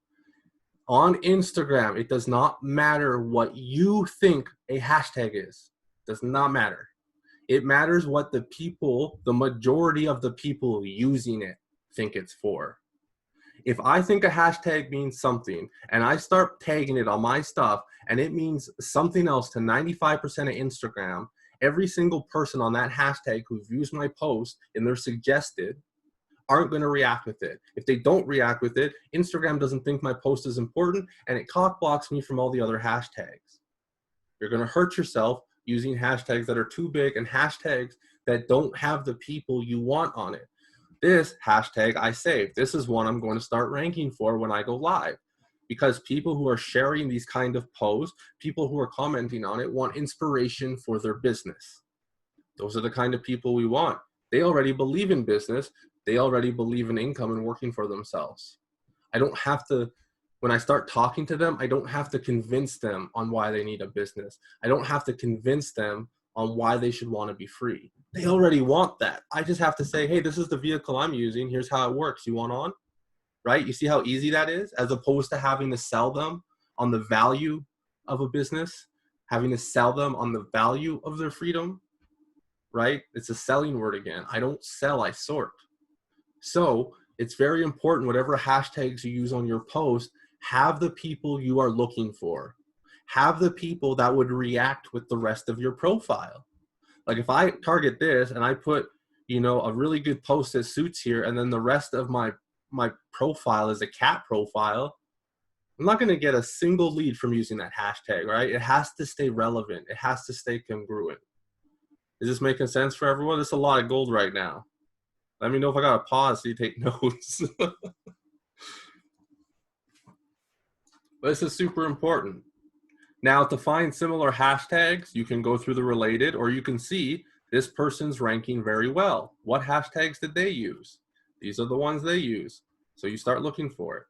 Speaker 1: On Instagram, it does not matter what you think a hashtag is. It does not matter. It matters what the people, the majority of the people using it think it's for. If I think a hashtag means something and I start tagging it on my stuff and it means something else to 95% of Instagram, every single person on that hashtag who views my post and they're suggested aren't going to react with it. If they don't react with it, Instagram doesn't think my post is important and it cock blocks me from all the other hashtags. You're going to hurt yourself using hashtags that are too big and hashtags that don't have the people you want on it. This hashtag I saved. This is one I'm going to start ranking for when I go live. Because people who are sharing these kind of posts, people who are commenting on it, want inspiration for their business. Those are the kind of people we want. They already believe in business. They already believe in income and working for themselves. I don't have to, when I start talking to them, I don't have to convince them on why they need a business. I don't have to convince them on why they should want to be free. They already want that. I just have to say, hey, this is the vehicle I'm using. Here's how it works. You want on? Right? You see how easy that is, as opposed to having to sell them on the value of a business, having to sell them on the value of their freedom, right? It's a selling word again. I don't sell, I sort. So it's very important, whatever hashtags you use on your post, have the people you are looking for. Have the people that would react with the rest of your profile. Like if I target this and I put, you know, a really good post that suits here, and then the rest of my profile is a cat profile, I'm not going to get a single lead from using that hashtag, right? It has to stay relevant. It has to stay congruent. Is this making sense for everyone? This is a lot of gold right now. Let me know if I got to pause so you take notes. This is super important. Now, to find similar hashtags, you can go through the related, or you can see this person's ranking very well. What hashtags did they use? These are the ones they use. So you start looking for it.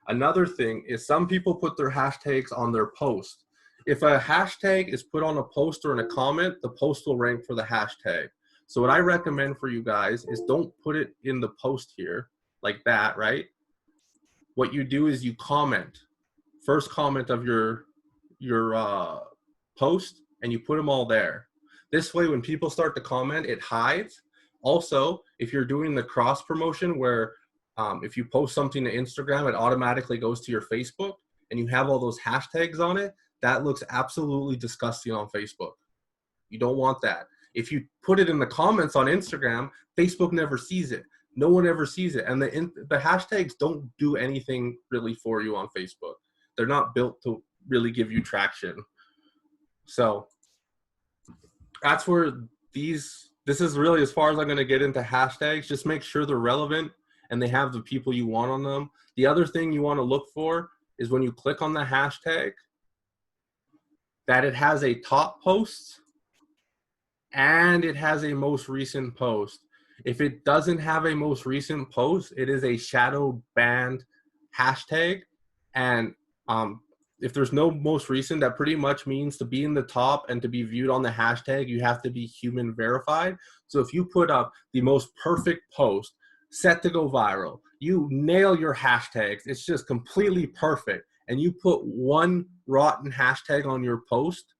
Speaker 1: Another thing is some people put their hashtags on their post. If a hashtag is put on a post or in a comment, the post will rank for the hashtag. So what I recommend for you guys is don't put it in the post here like that, right? What you do is you comment. First comment of your post, and you put them all there. This way, when people start to comment, it hides. Also, if you're doing the cross promotion where if you post something to Instagram, it automatically goes to your Facebook, and you have all those hashtags on it, that looks absolutely disgusting on Facebook. You don't want that. If you put it in the comments on Instagram, Facebook never sees it. No one ever sees it. And the hashtags don't do anything really for you on Facebook. They're not built to really give you traction. So that's where this is really as far as I'm going to get into hashtags. Just make sure they're relevant and they have the people you want on them. The other thing you want to look for is when you click on the hashtag, that it has a top post and it has a most recent post. If it doesn't have a most recent post, it is a shadow banned hashtag. And if there's no most recent, that pretty much means to be in the top and to be viewed on the hashtag, you have to be human verified. So if you put up the most perfect post, set to go viral, you nail your hashtags, it's just completely perfect, and you put one rotten hashtag on your post,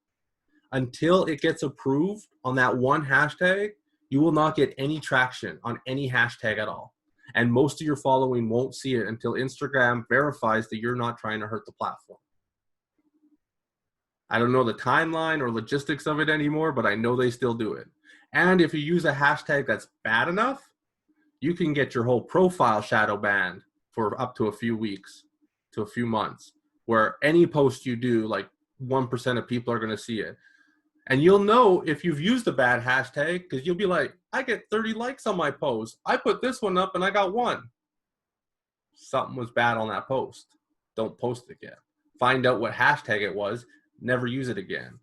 Speaker 1: until it gets approved on that one hashtag, you will not get any traction on any hashtag at all. And most of your following won't see it until Instagram verifies that you're not trying to hurt the platform. I don't know the timeline or logistics of it anymore, but I know they still do it. And if you use a hashtag that's bad enough, you can get your whole profile shadow banned for up to a few weeks to a few months, where any post you do, like 1% of people are going to see it. And you'll know if you've used a bad hashtag, because you'll be like, I get 30 likes on my post. I put this one up and I got 1. Something was bad on that post. Don't post it again. Find out what hashtag it was. Never use it again.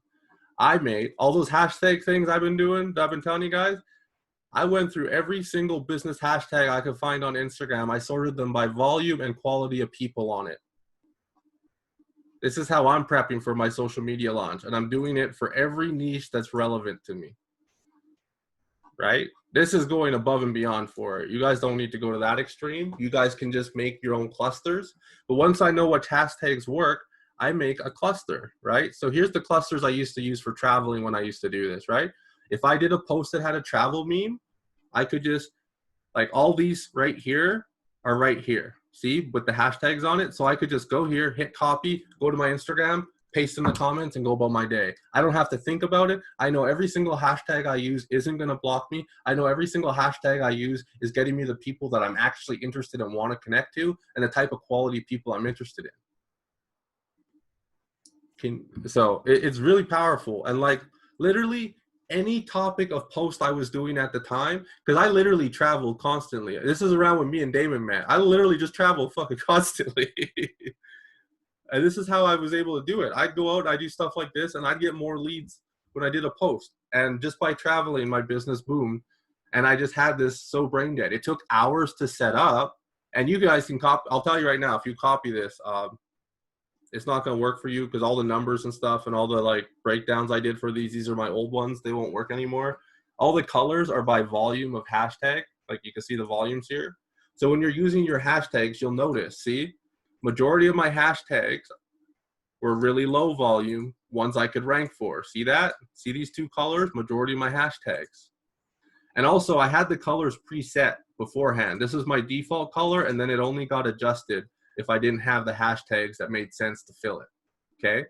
Speaker 1: I made all those hashtag things I've been doing, that I've been telling you guys. I went through every single business hashtag I could find on Instagram. I sorted them by volume and quality of people on it. This is how I'm prepping for my social media launch, and I'm doing it for every niche that's relevant to me, right? This is going above and beyond for it. You guys don't need to go to that extreme. You guys can just make your own clusters. But once I know which hashtags work, I make a cluster, right? So here's the clusters I used to use for traveling when I used to do this, right? If I did a post that had a travel meme, I could just, like all these right here are right here. See, with the hashtags on it. So I could just go here, hit copy, go to my Instagram, paste in the comments, and go about my day. I don't have to think about it. I know every single hashtag I use isn't going to block me. I know every single hashtag I use is getting me the people that I'm actually interested and want to connect to, and the type of quality people I'm interested in. So it's really powerful. And like literally any topic of post I was doing at the time, because I literally traveled constantly. This is around when me and Damon met. I literally just traveled fucking constantly. And this is how I was able to do it. I'd go out, I'd do stuff like this, and I'd get more leads when I did a post. And just by traveling, my business boomed. And I just had this so brain dead. It took hours to set up. And you guys can copy. I'll tell you right now, if you copy this, it's not going to work for you because all the numbers and stuff and all the like breakdowns I did for these are my old ones. They won't work anymore. All the colors are by volume of hashtag. Like you can see the volumes here. So when you're using your hashtags, you'll notice, see, majority of my hashtags were really low volume, ones I could rank for. See that? See these two colors? Majority of my hashtags. And also I had the colors preset beforehand. This is my default color, and then it only got adjusted if I didn't have the hashtags that made sense to fill it, okay?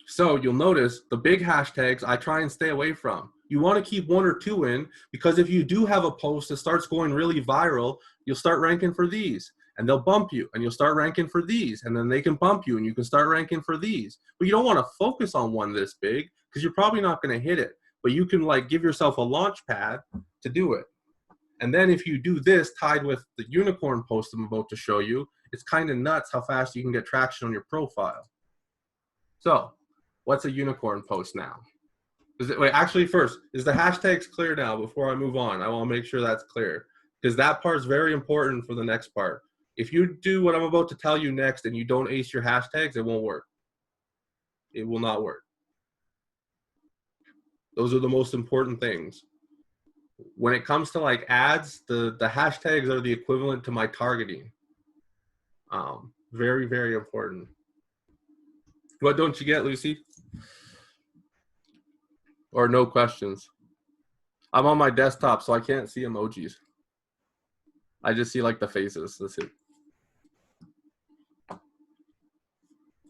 Speaker 1: So you'll notice the big hashtags I try and stay away from. You want to keep 1 or 2 in, because if you do have a post that starts going really viral, you'll start ranking for these, and they'll bump you, and you'll start ranking for these, and then they can bump you, and you can start ranking for these. But you don't want to focus on one this big, because you're probably not going to hit it. But you can like give yourself a launch pad to do it. And then if you do this tied with the unicorn post I'm about to show you, it's kind of nuts how fast you can get traction on your profile. So what's a unicorn post now? Wait, actually first, is the hashtags clear now before I move on? I want to make sure that's clear, because that part is very important for the next part. If you do what I'm about to tell you next and you don't ace your hashtags, it won't work. It will not work. Those are the most important things. When it comes to like ads, the hashtags are the equivalent to my targeting. Very, very important. What don't you get, Lucy? Or no questions? I'm on my desktop, so I can't see emojis. I just see like the faces. That's it.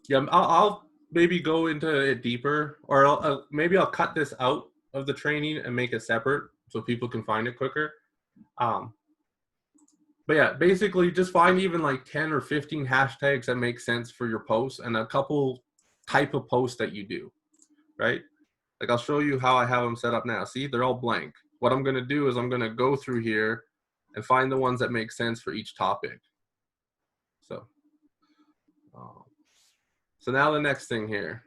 Speaker 1: Yeah, I'll maybe go into it deeper, or maybe I'll cut this out of the training and make it separate so people can find it quicker. But yeah, basically just find even like 10 or 15 hashtags that make sense for your posts and a couple type of posts that you do, right? Like I'll show you how I have them set up now. See, they're all blank. What I'm going to do is I'm going to go through here and find the ones that make sense for each topic. So now the next thing here.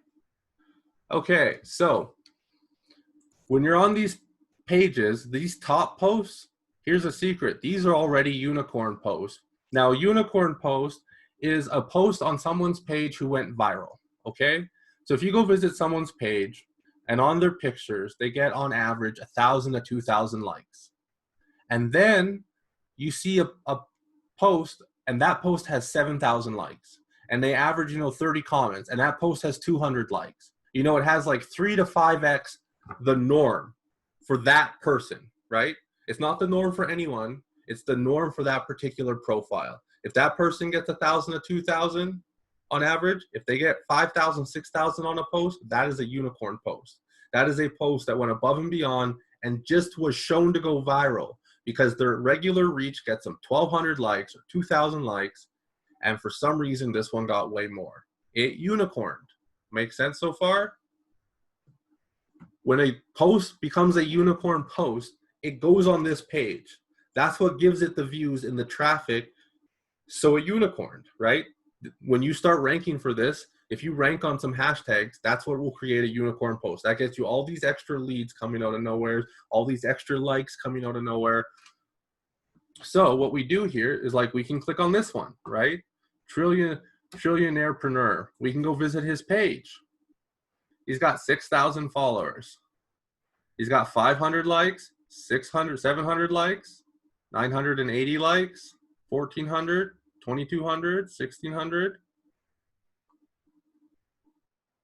Speaker 1: Okay, so when you're on these pages, these top posts, here's a secret. These are already unicorn posts. Now, a unicorn post is a post on someone's page who went viral, okay? So if you go visit someone's page and on their pictures, they get on average 1,000 to 2,000 likes. And then you see a post and that post has 7,000 likes. And they average, 30 comments, and that post has 200 likes. It has like 3 to 5x the norm for that person, right? It's not the norm for anyone. It's the norm for that particular profile. If that person gets 1,000 to 2,000 on average, if they get 5,000, 6,000 on a post, that is a unicorn post. That is a post that went above and beyond and just was shown to go viral because their regular reach gets them 1,200 likes or 2,000 likes. And for some reason, this one got way more. It unicorned. Make sense so far? When a post becomes a unicorn post, it goes on this page. That's what gives it the views and the traffic. So it unicorned, right? When you start ranking for this, if you rank on some hashtags, that's what will create a unicorn post. That gets you all these extra leads coming out of nowhere, all these extra likes coming out of nowhere. So what we do here is like we can click on this one, right? Trillionairepreneur. We can go visit his page. He's got 6,000 followers. He's got 500 likes, 600, 700 likes, 980 likes, 1,400, 2,200, 1,600.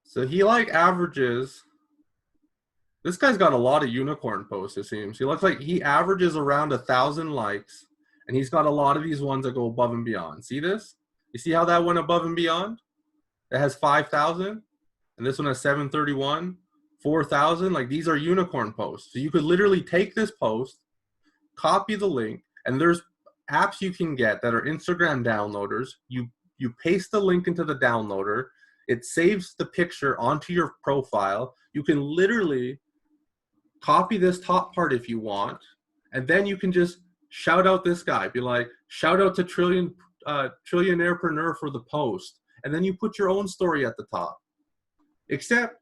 Speaker 1: So he like averages. This guy's got a lot of unicorn posts, it seems. He looks like he averages around 1,000 likes, and he's got a lot of these ones that go above and beyond. See this? You see how that went above and beyond? It has 5,000, and this one has 731, 4,000. Like these are unicorn posts. So you could literally take this post, copy the link, and there's apps you can get that are Instagram downloaders. You paste the link into the downloader, It saves the picture onto your profile. You can literally copy this top part if you want, and then you can just shout out this guy. Be like, shout out to Trillionairepreneur for the post. And then you put your own story at the top. Except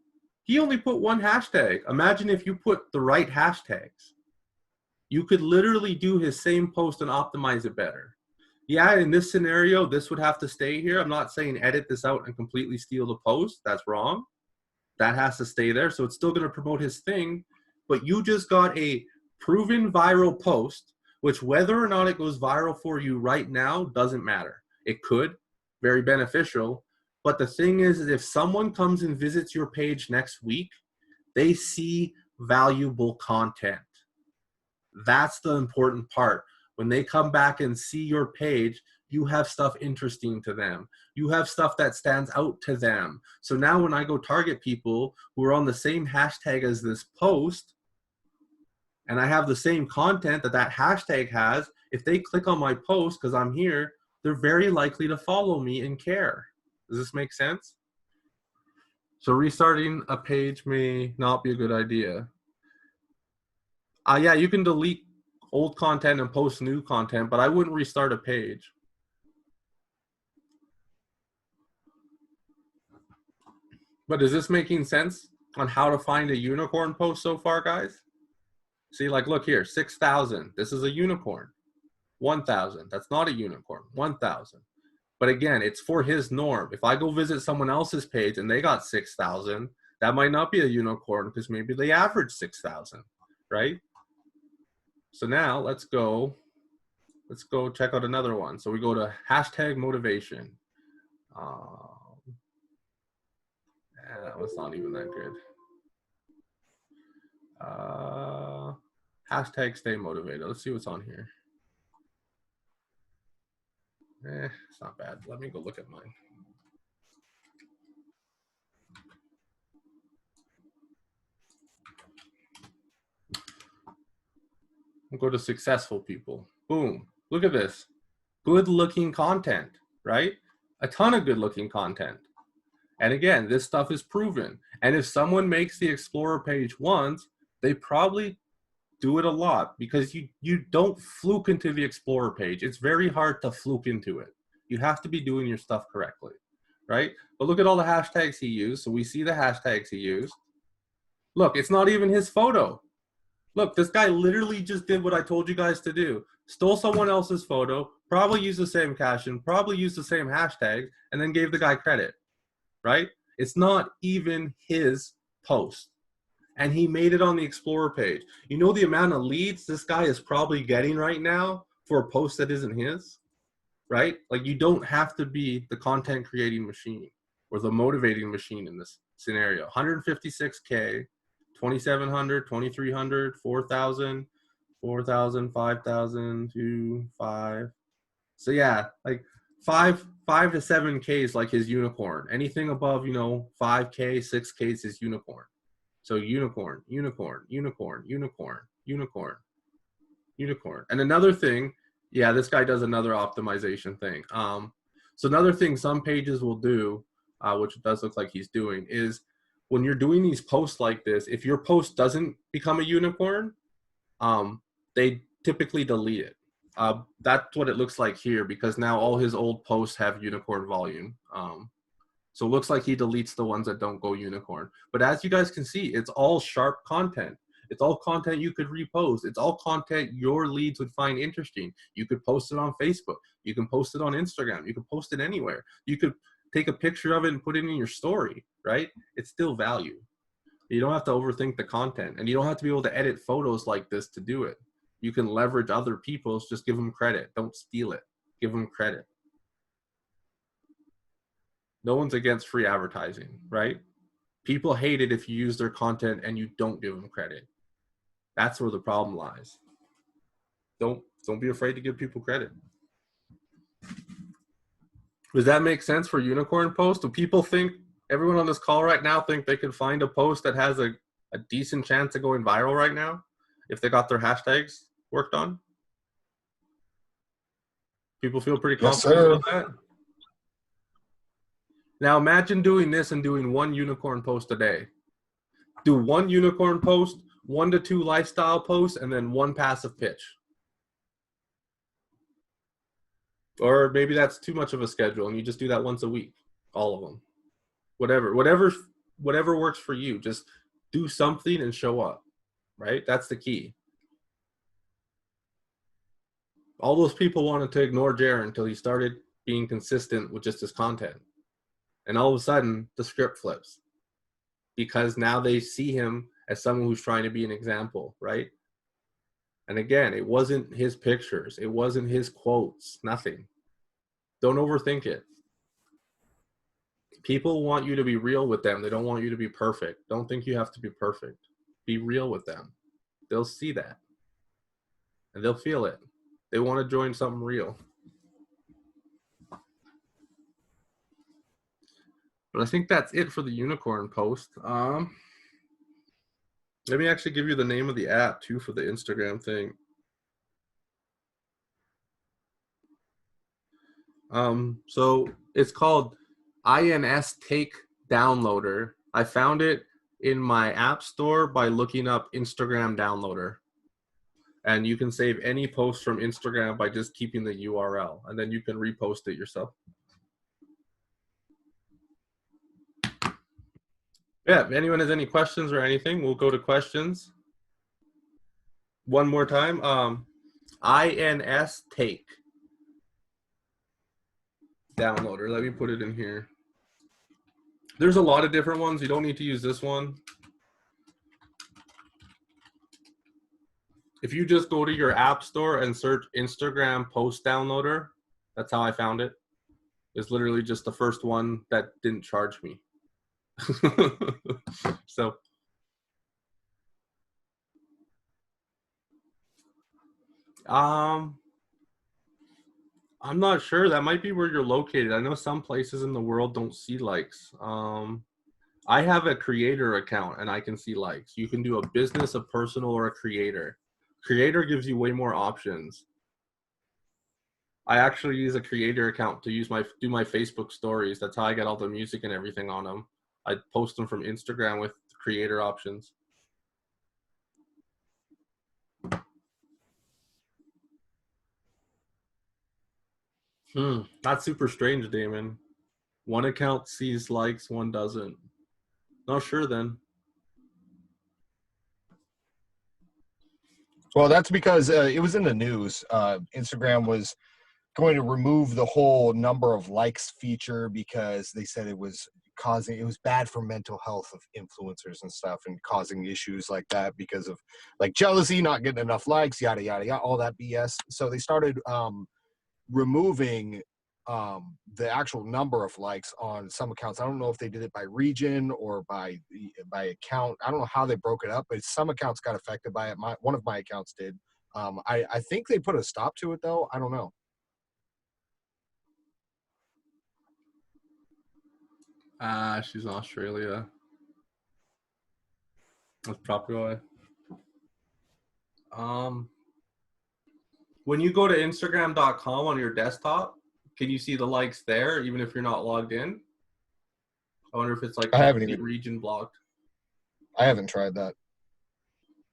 Speaker 1: he only put one hashtag. Imagine if you put the right hashtags. You could literally do his same post and optimize it better. Yeah, in this scenario, this would have to stay here. I'm not saying edit this out and completely steal the post. That's wrong. That has to stay there. So it's still going to promote his thing. But you just got a proven viral post, which whether or not it goes viral for you right now doesn't matter. It could, very beneficial. But the thing is if someone comes and visits your page next week, they see valuable content. That's the important part. When they come back and see your page, you have stuff interesting to them. You have stuff that stands out to them. So now when I go target people who are on the same hashtag as this post, and I have the same content that hashtag has, if they click on my post because I'm here, they're very likely to follow me and care. Does this make sense? So restarting a page may not be a good idea. Yeah, you can delete old content and post new content, but I wouldn't restart a page. But is this making sense on how to find a unicorn post so far, guys? See, like, look here, 6,000. This is a unicorn. 1,000. That's not a unicorn. 1,000. But again, it's for his norm. If I go visit someone else's page and they got 6,000, that might not be a unicorn because maybe they average 6,000, right? So now let's go check out another one. So we go to hashtag motivation. That was not even that good. Hashtag stay motivated. Let's see what's on here. It's not bad. Let me go look at mine. We'll go to successful people. Boom. Look at this. Good looking content, right? A ton of good looking content. And again, this stuff is proven. And if someone makes the Explorer page once, they probably do it a lot because you don't fluke into the Explorer page. It's very hard to fluke into it. You have to be doing your stuff correctly, right? But look at all the hashtags he used. So we see the hashtags he used. Look, it's not even his photo. Look, this guy literally just did what I told you guys to do. Stole someone else's photo, probably used the same caption, probably used the same hashtag, and then gave the guy credit, right? It's not even his post. And he made it on the Explorer page. You know the amount of leads this guy is probably getting right now for a post that isn't his, right? Like, you don't have to be the content creating machine or the motivating machine in this scenario. 156K, 2,700, 2,300, 4,000, 4,000, 5,000, 2, 5. So yeah, like 5 to 7K is like his unicorn. Anything above, 5K, 6K is his unicorn. So unicorn, unicorn, unicorn, unicorn, unicorn, unicorn. And another thing, yeah, this guy does another optimization thing. So another thing some pages will do, which it does look like he's doing, is when you're doing these posts like this, if your post doesn't become a unicorn, they typically delete it. That's what it looks like here because now all his old posts have unicorn volume. So it looks like he deletes the ones that don't go unicorn. But as you guys can see, it's all sharp content. It's all content you could repost. It's all content your leads would find interesting. You could post it on Facebook. You can post it on Instagram. You can post it anywhere. You could take a picture of it and put it in your story, right? It's still value. You don't have to overthink the content. And you don't have to be able to edit photos like this to do it. You can leverage other people's, just give them credit. Don't steal it. Give them credit. No one's against free advertising, right? People hate it if you use their content and you don't give them credit. That's where the problem lies. Don't be afraid to give people credit. Does that make sense for unicorn post? Do people think, everyone on this call right now think they can find a post that has a decent chance of going viral right now if they got their hashtags worked on? People feel pretty confident about that? Now imagine doing this and doing one unicorn post a day. Do one unicorn post, 1 to 2 lifestyle posts, and then one passive pitch. Or maybe that's too much of a schedule and you just do that once a week, all of them. Whatever works for you. Just do something and show up, right? That's the key. All those people wanted to ignore Jaron until he started being consistent with just his content. And all of a sudden, the script flips. Because now they see him as someone who's trying to be an example, right? And again, it wasn't his pictures. It wasn't his quotes. Nothing. Don't overthink it. People want you to be real with them. They don't want you to be perfect. Don't think you have to be perfect. Be real with them. They'll see that. And they'll feel it. They want to join something real. But I think that's it for the unicorn post. Let me actually give you the name of the app too for the Instagram thing. So it's called INS Take Downloader. I found it in my app store by looking up Instagram Downloader. And you can save any post from Instagram by just keeping the URL, and then you can repost it yourself. Yeah, if anyone has any questions or anything, we'll go to questions. One more time, INS Take Downloader. Let me put it in here. There's a lot of different ones. You don't need to use this one. If you just go to your app store and search Instagram Post Downloader, that's how I found it. It's literally just the first one that didn't charge me. So I'm not sure. That might be where you're located. I know some places in the world don't see likes. I have a creator account and I can see likes. You can do a business, a personal, or a creator. Creator gives you way more options. I actually use a creator account to do my Facebook stories. That's how I get all the music and everything on them. I post them from Instagram with creator options. That's super strange, Damon. One account sees likes, one doesn't. Not sure then.
Speaker 2: Well, that's because it was in the news. Instagram was going to remove the whole number of likes feature because they said it was bad for mental health of influencers and stuff, and causing issues like that because of like jealousy, not getting enough likes, yada yada yada, all that BS. So they started removing the actual number of likes on some accounts. I don't know if they did it by region or by account. I don't know how they broke it up, but some accounts got affected by it. One of my accounts did. I think they put a stop to it though. I don't know.
Speaker 1: She's in Australia. That's probably why. When you go to Instagram.com on your desktop, can you see the likes there, even if you're not logged in? I wonder if it's like region blocked.
Speaker 2: I haven't tried that.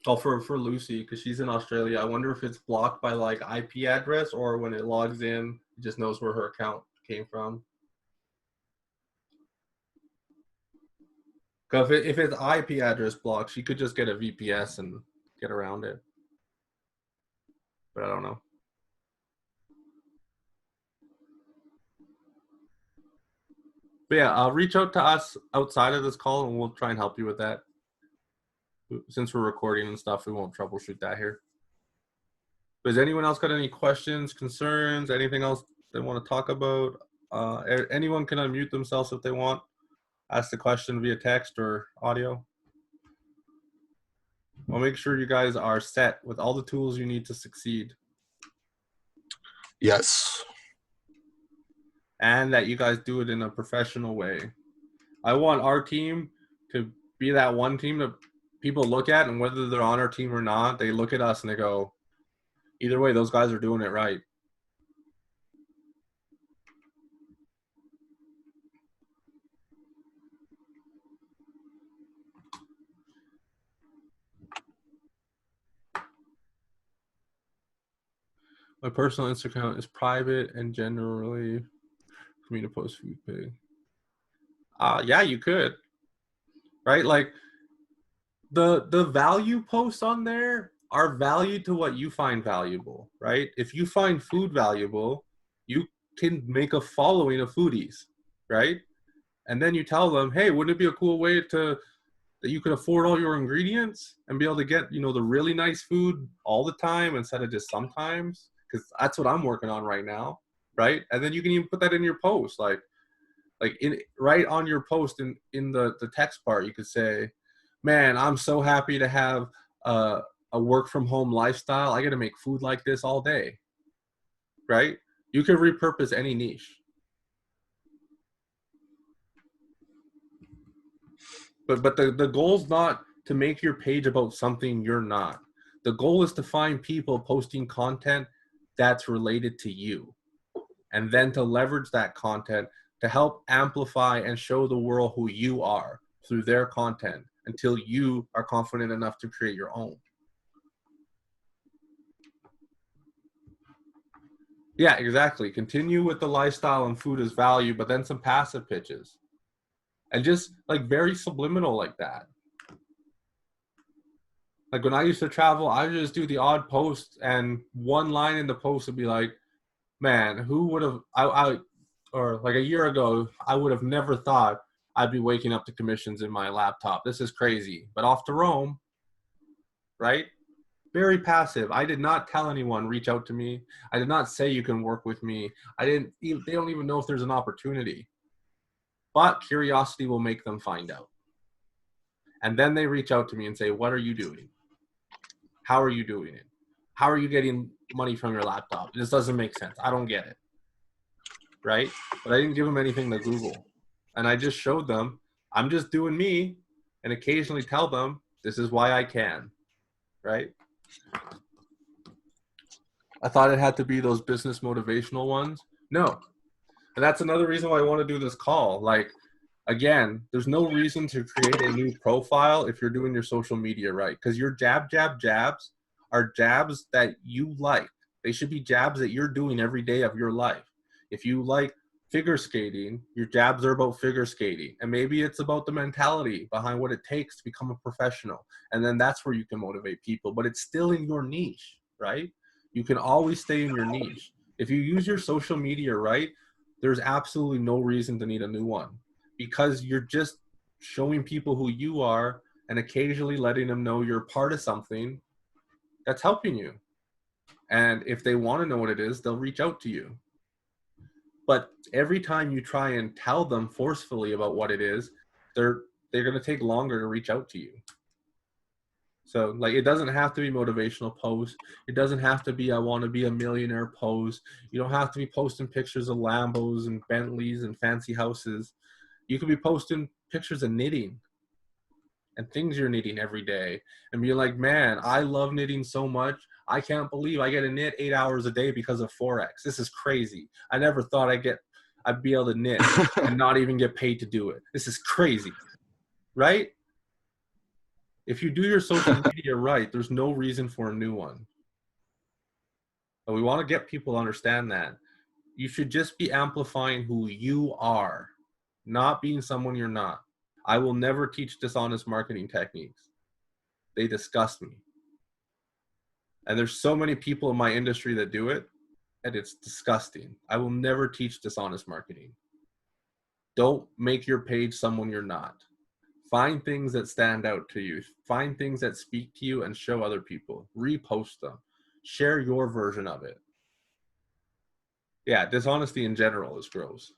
Speaker 1: Oh, for Lucy, because she's in Australia. I wonder if it's blocked by like IP address, or when it logs in, it just knows where her account came from. Because if it's IP address blocked, she could just get a VPS and get around it. But I don't know. But yeah, reach out to us outside of this call and we'll try and help you with that. Since we're recording and stuff, we won't troubleshoot that here. But has anyone else got any questions, concerns, anything else they want to talk about? Anyone can unmute themselves if they want. Ask the question via text or audio. I'll make sure you guys are set with all the tools you need to succeed.
Speaker 2: Yes.
Speaker 1: And that you guys do it in a professional way. I want our team to be that one team that people look at, and whether they're on our team or not, they look at us and they go, either way, those guys are doing it right. My personal Instagram account is private and generally for me to post food pig. Yeah, you could. Right? Like the value posts on there are valued to what you find valuable, right? If you find food valuable, you can make a following of foodies, right? And then you tell them, hey, wouldn't it be a cool way to that you could afford all your ingredients and be able to get, you know, the really nice food all the time instead of just sometimes? Because that's what I'm working on right now, right? And then you can even put that in your post, like in right on your post in the text part, you could say, man, I'm so happy to have a work from home lifestyle. I get to make food like this all day, right? You can repurpose any niche. But the goal's not to make your page about something you're not. The goal is to find people posting content that's related to you, and then to leverage that content to help amplify and show the world who you are through their content until you are confident enough to create your own. Yeah, exactly. Continue with the lifestyle and food as value, but then some passive pitches. And just like very subliminal like that. Like when I used to travel, I would just do the odd post, and one line in the post would be like, man, who would have, or like a year ago, I would have never thought I'd be waking up to commissions in my laptop. This is crazy. But off to Rome, right? Very passive. I did not tell anyone, reach out to me. I did not say you can work with me. They don't even know if there's an opportunity. But curiosity will make them find out. And then they reach out to me and say, what are you doing? How are you doing it? How are you getting money from your laptop? This doesn't make sense. I don't get it. Right? But I didn't give them anything to Google. And I just showed them, I'm just doing me, and occasionally tell them, this is why I can. Right? I thought it had to be those business motivational ones. No. And that's another reason why I want to do this call. Like, again, there's no reason to create a new profile if you're doing your social media right. Because your jabs are jabs that you like. They should be jabs that you're doing every day of your life. If you like figure skating, your jabs are about figure skating. And maybe it's about the mentality behind what it takes to become a professional. And then that's where you can motivate people. But it's still in your niche, right? You can always stay in your niche. If you use your social media right, there's absolutely no reason to need a new one, because you're just showing people who you are and occasionally letting them know you're part of something that's helping you. And if they want to know what it is, they'll reach out to you. But every time you try and tell them forcefully about what it is, they're going to take longer to reach out to you. So like, it doesn't have to be motivational posts. It doesn't have to be, I want to be a millionaire post. You don't have to be posting pictures of Lambos and Bentleys and fancy houses. You could be posting pictures of knitting and things you're knitting every day and be like, man, I love knitting so much. I can't believe I get to knit 8 hours a day because of Forex. This is crazy. I never thought I'd be able to knit and not even get paid to do it. This is crazy, right? If you do your social media right, there's no reason for a new one. But we want to get people to understand that. You should just be amplifying who you are, not being someone you're not. I will never teach dishonest marketing techniques. They disgust me. And there's so many people in my industry that do it, and it's disgusting. I will never teach dishonest marketing. Don't make your page someone you're not. Find things that stand out to you. Find things that speak to you and show other people. Repost them. Share your version of it. Yeah, dishonesty in general is gross.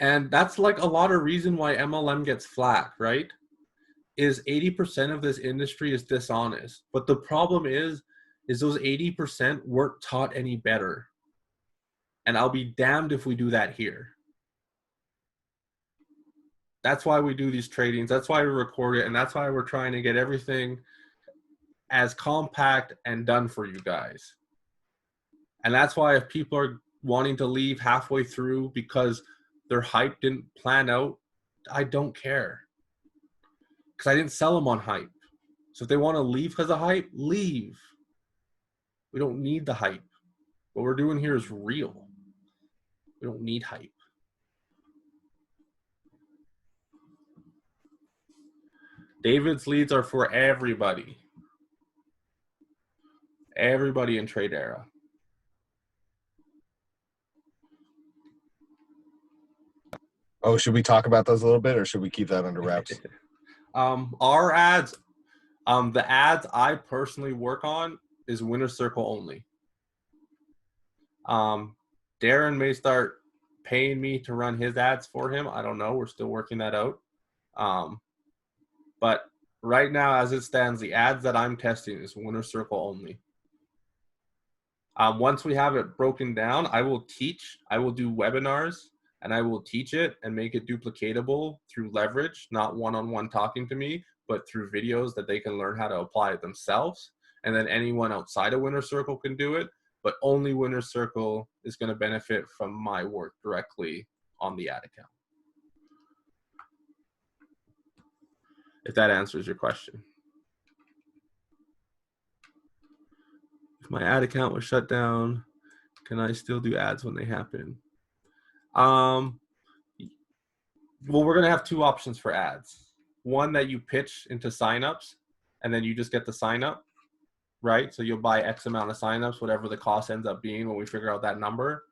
Speaker 1: And that's like a lot of reason why MLM gets flack, right? Is 80% of this industry is dishonest. But the problem is those 80% weren't taught any better. And I'll be damned if we do that here. That's why we do these tradings. That's why we record it. And that's why we're trying to get everything as compact and done for you guys. And that's why if people are wanting to leave halfway through because their hype didn't plan out, I don't care. Because I didn't sell them on hype. So if they want to leave because of hype, leave. We don't need the hype. What we're doing here is real. We don't need hype. David's leads are for everybody. Everybody in Tradera.
Speaker 2: Oh, should we talk about those a little bit, or should we keep that under wraps?
Speaker 1: Our ads, the ads I personally work on is Winner Circle only. Darren may start paying me to run his ads for him. I don't know. We're still working that out. But right now, as it stands, the ads that I'm testing is Winner Circle only. Once we have it broken down, I will teach. I will do webinars, and I will teach it and make it duplicatable through leverage, not one-on-one talking to me, but through videos that they can learn how to apply it themselves. And then anyone outside of Winner Circle can do it, but only Winner Circle is going to benefit from my work directly on the ad account. If that answers your question. If my ad account was shut down, can I still do ads when they happen? Well, we're going to have two options for ads. One that you pitch into signups, and then you just get the sign up, right? So you'll buy X amount of signups, whatever the cost ends up being when we figure out that number,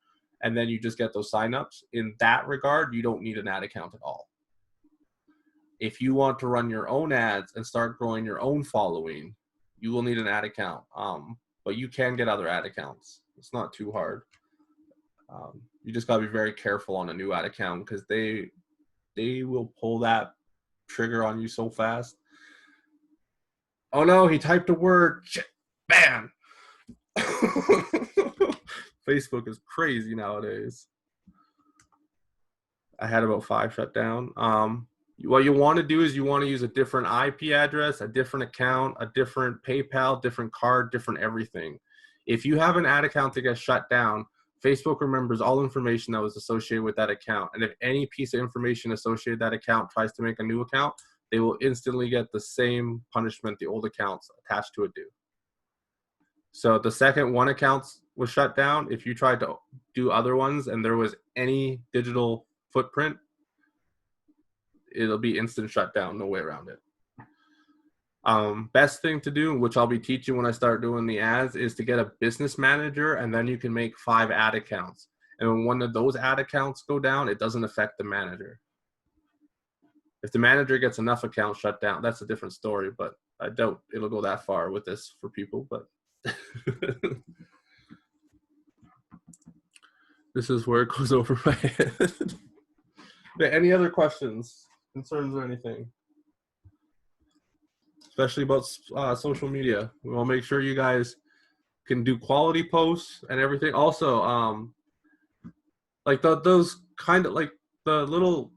Speaker 1: and then you just get those signups. In that regard, you don't need an ad account at all. If you want to run your own ads and start growing your own following, you will need an ad account. But you can get other ad accounts. It's not too hard. You just gotta be very careful on a new ad account because they will pull that trigger on you so fast. Oh no, he typed a word. Shit. Bam. Facebook is crazy nowadays. I had about 5 shut down. What you want to do is you want to use a different IP address, a different account, a different PayPal, different card, different everything. If you have an ad account that gets shut down, Facebook remembers all information that was associated with that account. And if any piece of information associated with that account tries to make a new account, they will instantly get the same punishment the old accounts attached to it do. So the second one account was shut down, if you tried to do other ones and there was any digital footprint, it'll be instant shutdown, no way around it. Best thing to do, which I'll be teaching when I start doing the ads, is to get a business manager, and then you can make 5 ad accounts. And when one of those ad accounts go down, it doesn't affect the manager. If the manager gets enough accounts shut down, that's a different story, but I doubt it'll go that far with this for people, but this is where it goes over my head. Any other questions, concerns, or anything? Especially about social media. We want to make sure you guys can do quality posts and everything. Also, like those kind of like the little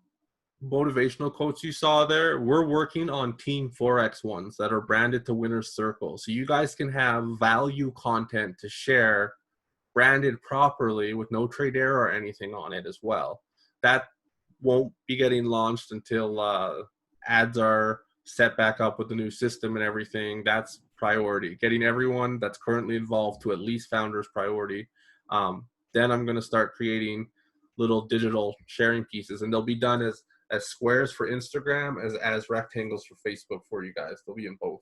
Speaker 1: motivational quotes you saw there, we're working on Team Forex ones that are branded to Winner Circle. So you guys can have value content to share branded properly with no trade error or anything on it as well. That won't be getting launched until ads are set back up with the new system and everything. That's priority. Getting everyone that's currently involved to at least founders priority. Then I'm going to start creating little digital sharing pieces, and they'll be done as squares for Instagram as rectangles for Facebook for you guys. They'll be in both.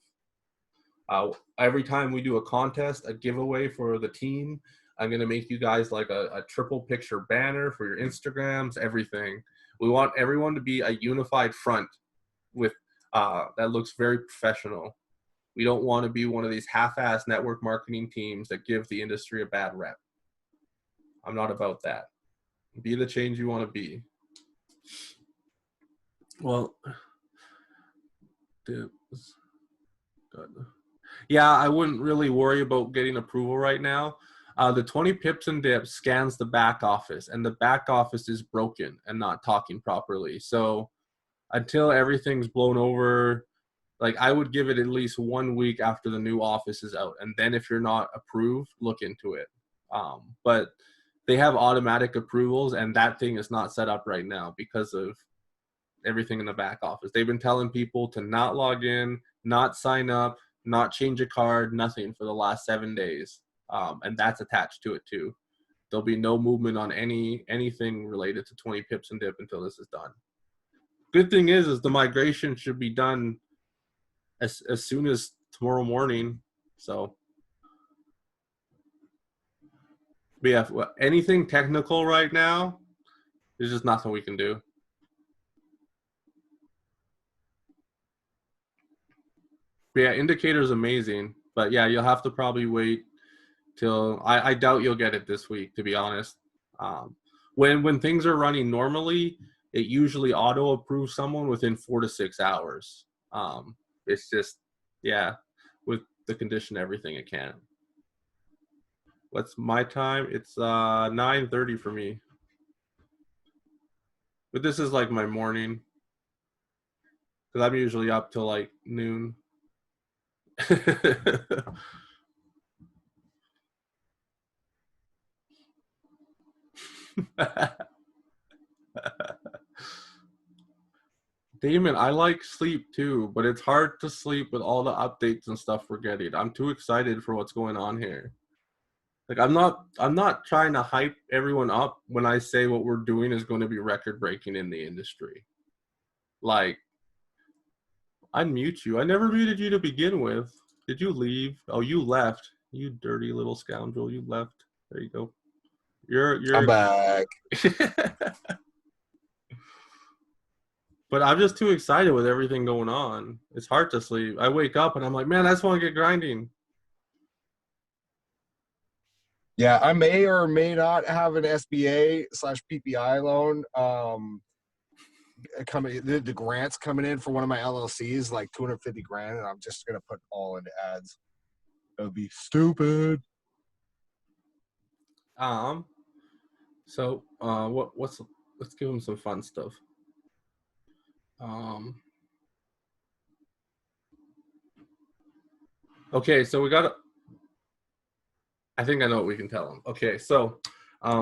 Speaker 1: Every time we do a contest, a giveaway for the team, I'm going to make you guys like a triple picture banner for your Instagrams, everything. We want everyone to be a unified front with that looks very professional. We don't want to be one of these half-ass network marketing teams that give the industry a bad rep. I'm not about that. Be the change you want to be. Well, yeah, I wouldn't really worry about getting approval right now. The 20 pips and dips scans the back office, and the back office is broken and not talking properly. So until everything's blown over, like I would give it at least 1 week after the new office is out. And then if you're not approved, look into it. But they have automatic approvals, and that thing is not set up right now because of everything in the back office. They've been telling people to not log in, not sign up, not change a card, nothing for the last 7 days. and that's attached to it too. There'll be no movement on anything related to 20 pips and dip until this is done. Good thing is the migration should be done as soon as tomorrow morning. So, but yeah, anything technical right now, there's just nothing we can do. But yeah, indicator is amazing, but yeah, you'll have to probably wait till I doubt you'll get it this week, to be honest. When things are running normally, it usually auto approves someone within 4 to 6 hours. It's just, yeah, with the condition, everything it can. What's my time? It's 9:30 for me. But this is like my morning, because I'm usually up till like noon. Damon, I like sleep too, but it's hard to sleep with all the updates and stuff we're getting. I'm too excited for what's going on here. Like I'm not trying to hype everyone up when I say what we're doing is going to be record breaking in the industry. Like, unmute you. I never muted you to begin with. Did you leave? Oh, you left. You dirty little scoundrel. You left. There you go.
Speaker 2: I'm back.
Speaker 1: But I'm just too excited with everything going on. It's hard to sleep. I wake up and I'm like, man, I just want to get grinding.
Speaker 2: Yeah, I may or may not have an SBA/PPI loan. Coming, the grants coming in for one of my LLCs, like $250,000, and I'm just gonna put all into ads. That would be stupid.
Speaker 1: So let's give them some fun stuff. Okay, so we got I think I know what we can tell them. Okay, so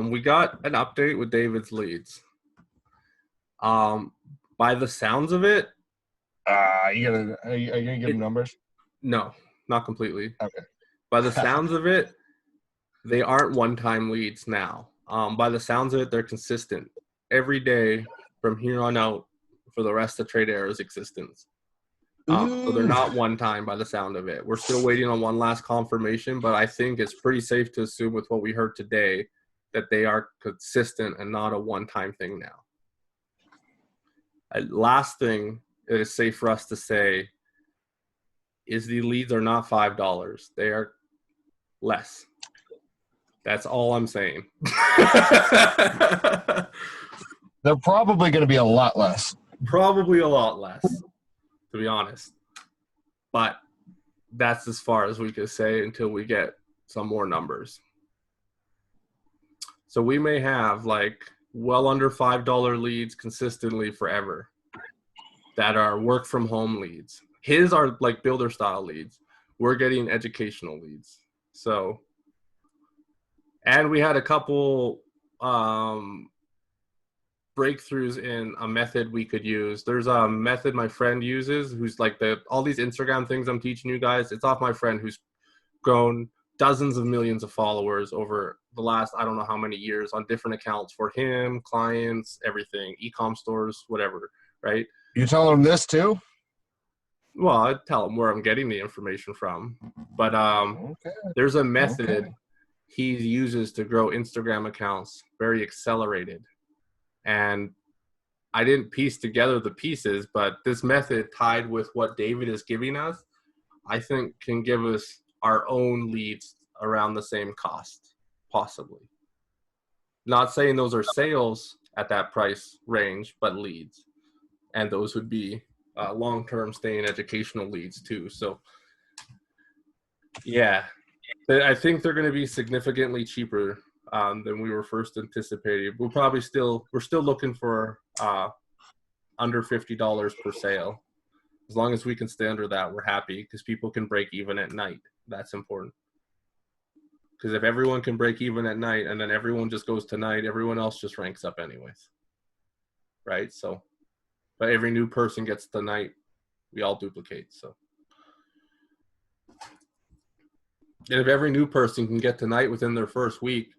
Speaker 1: we got an update with David's leads. By the sounds of it,
Speaker 2: Are you gonna give them numbers?
Speaker 1: No, not completely.
Speaker 2: Okay.
Speaker 1: By the sounds of it, they aren't one-time leads now. By the sounds of it, they're consistent every day from here on out for the rest of Trade Arrow's existence. So they're not one time by the sound of it. We're still waiting on one last confirmation, but I think it's pretty safe to assume with what we heard today that they are consistent and not a one-time thing now. Last thing it is safe for us to say is the leads are not $5. They are less. That's all I'm saying.
Speaker 2: They're probably going to be a lot less.
Speaker 1: Probably a lot less, to be honest. But that's as far as we could say until we get some more numbers. So we may have like well under $5 leads consistently forever that are work from home leads. His are like builder style leads. We're getting educational leads. So, and we had a couple breakthroughs in a method we could use. There's a method my friend uses who's like all these Instagram things I'm teaching you guys. It's off my friend who's grown dozens of millions of followers over the last, I don't know how many years on different accounts for him, clients, everything, e-com stores, whatever, right?
Speaker 2: You tell them this too?
Speaker 1: Well, I tell him where I'm getting the information from. But there's a method he uses to grow Instagram accounts, very accelerated. And I didn't piece together the pieces, but this method tied with what David is giving us, I think can give us our own leads around the same cost, possibly. Not saying those are sales at that price range, but leads. And those would be long-term staying educational leads too. So yeah, I think they're going to be significantly cheaper than we were first anticipating. We're still looking for under $50 per sale. As long as we can stay under that, we're happy because people can break even at night. That's important. Because if everyone can break even at night and then everyone just goes to night, everyone else just ranks up anyways. Right? So, but every new person gets the night, we all duplicate. So, And if every new person can get tonight within their first week,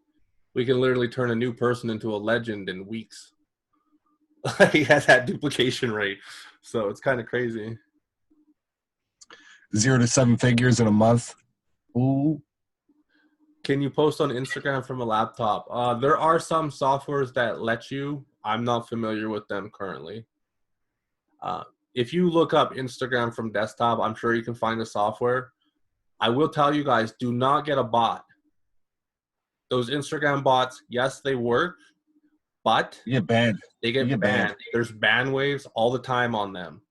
Speaker 1: we can literally turn a new person into a legend in weeks. He has that duplication rate. So it's kind of crazy.
Speaker 2: 0 to 7 figures in a month. Ooh.
Speaker 1: Can you post on Instagram from a laptop? There are some softwares that let you. I'm not familiar with them currently. If you look up Instagram from desktop, I'm sure you can find the software. I will tell you guys, do not get a bot. Those Instagram bots, yes, they work, but
Speaker 2: You get banned.
Speaker 1: they get banned. There's ban waves all the time on them.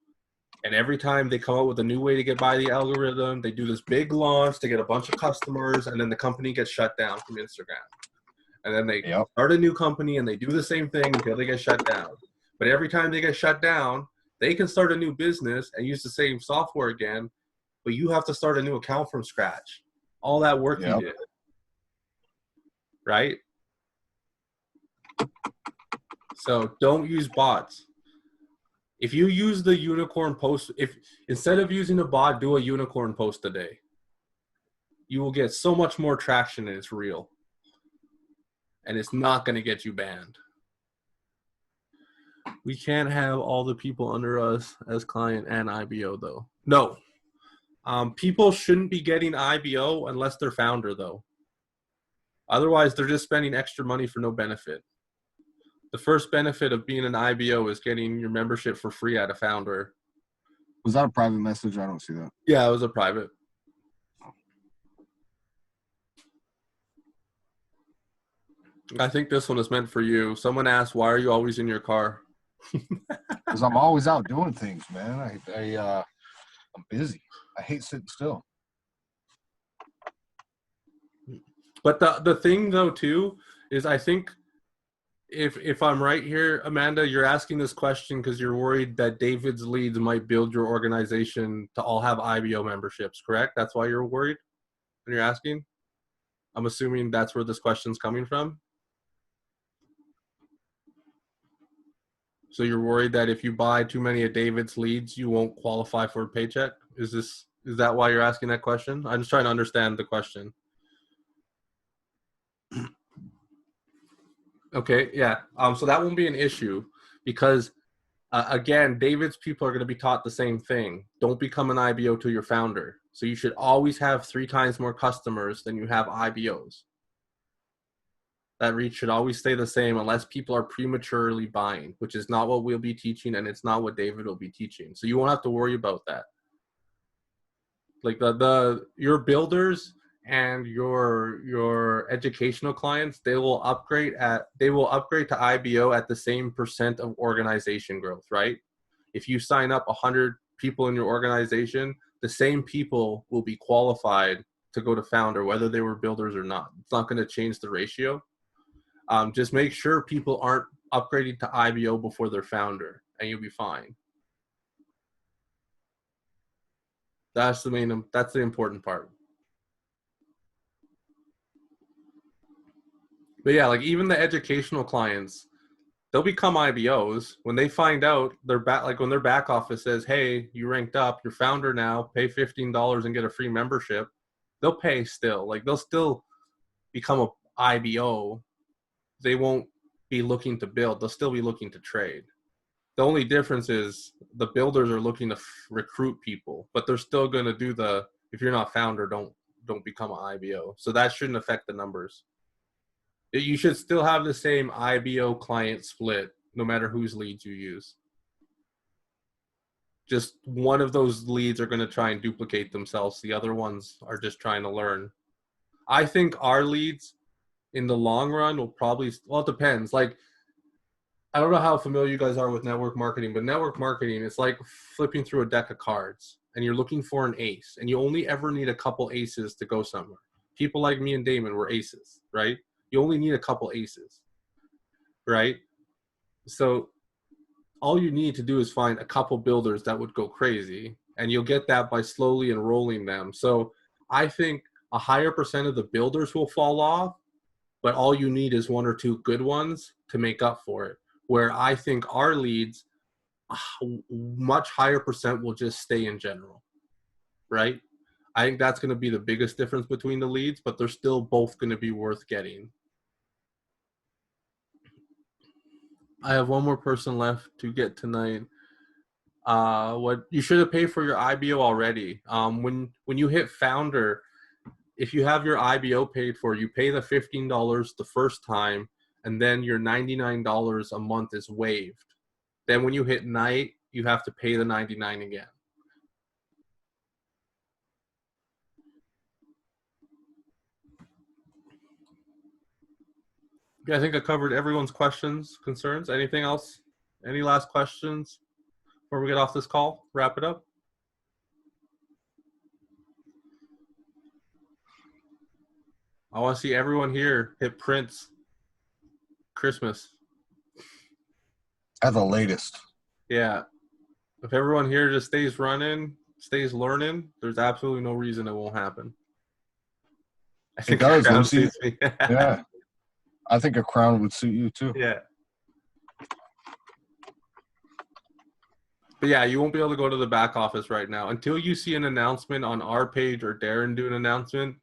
Speaker 1: And every time they come up with a new way to get by the algorithm, they do this big launch to get a bunch of customers, and then the company gets shut down from Instagram. And then they start a new company, and they do the same thing until they get shut down. But every time they get shut down, they can start a new business and use the same software again, but you have to start a new account from scratch. All that work you did. Right? So don't use bots. If you use the unicorn post, if instead of using a bot, do a unicorn post a day, you will get so much more traction and it's real. And it's not going to get you banned. We can't have all the people under us as client and IBO though. No. People shouldn't be getting IBO unless they're founder though. Otherwise, they're just spending extra money for no benefit. The first benefit of being an IBO is getting your membership for free at a founder.
Speaker 2: Was that a private message? I don't see that.
Speaker 1: Yeah, it was a private. I think this one is meant for you. Someone asked, why are you always in your car?
Speaker 2: Because I'm always out doing things, man. I'm busy. I hate sitting still.
Speaker 1: But the thing though too is I think if I'm right here, Amanda, you're asking this question because you're worried that David's leads might build your organization to all have IBO memberships, correct? That's why you're worried when you're asking? I'm assuming that's where this question's coming from. So you're worried that if you buy too many of David's leads, you won't qualify for a paycheck? Is that why you're asking that question? I'm just trying to understand the question. Okay, yeah. So that won't be an issue because, again, David's people are going to be taught the same thing. Don't become an IBO to your founder. So you should always have 3 times more customers than you have IBOs. That reach should always stay the same unless people are prematurely buying, which is not what we'll be teaching, and it's not what David will be teaching. So you won't have to worry about that. Like your builders and your educational clients, they will upgrade to IBO at the same % of organization growth, right? If you sign up 100 people in your organization, the same people will be qualified to go to founder, whether they were builders or not. It's not going to change the ratio. Just make sure people aren't upgrading to IBO before they're founder, and you'll be fine. That's the important part. But yeah, like even the educational clients, they'll become IBOs when they find out when their back office says, hey, you ranked up, you're founder now, pay $15 and get a free membership. They'll pay still. Like they'll still become a IBO. They won't be looking to build. They'll still be looking to trade. The only difference is the builders are looking to recruit people, but they're still going to do if you're not founder, don't become an IBO. So that shouldn't affect the numbers. You should still have the same IBO client split, no matter whose leads you use. Just one of those leads are going to try and duplicate themselves. The other ones are just trying to learn. I think our leads in the long run will probably, well, it depends. Like, I don't know how familiar you guys are with network marketing, but network marketing is like flipping through a deck of cards and you're looking for an ace and you only ever need a couple aces to go somewhere. People like me and Damon were aces, right? You only need a couple aces, right? So all you need to do is find a couple builders that would go crazy, and you'll get that by slowly enrolling them. So I think a higher % of the builders will fall off, but all you need is 1 or 2 good ones to make up for it. Where I think our leads, much higher % will just stay in general, right? I think that's going to be the biggest difference between the leads, but they're still both going to be worth getting. I have one more person left to get tonight. What you should have paid for your IBO already. When you hit founder, if you have your IBO paid for, you pay the $15 the first time, and then your $99 a month is waived. Then when you hit night, you have to pay the $99 again. Yeah, I think I covered everyone's questions, concerns. Anything else? Any last questions before we get off this call? Wrap it up. I want to see everyone here hit Prince Christmas.
Speaker 2: At the latest.
Speaker 1: Yeah. If everyone here just stays running, stays learning, there's absolutely no reason it won't happen. I think
Speaker 2: it does, Lucy.
Speaker 1: Yeah.
Speaker 2: Yeah. I think a crown would suit you too.
Speaker 1: Yeah. But yeah, you won't be able to go to the back office right now. Until you see an announcement on our page or Darren do an announcement,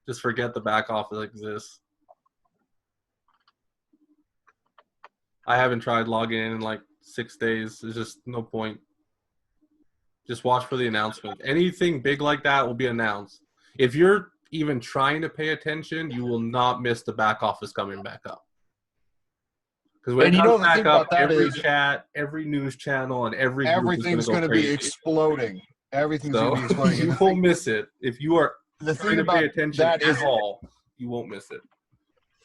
Speaker 1: just forget the back office exists. I haven't tried logging in like 6 days. There's just no point. Just watch for the announcement. Anything big like that will be announced. If you're even trying to pay attention, you will not miss the back office coming back up. Because when it comes back up, every chat, every news channel, and everything's going to
Speaker 2: be exploding. Everything's going to be exploding.
Speaker 1: You won't miss it. If you are trying to pay attention at all, you won't miss it.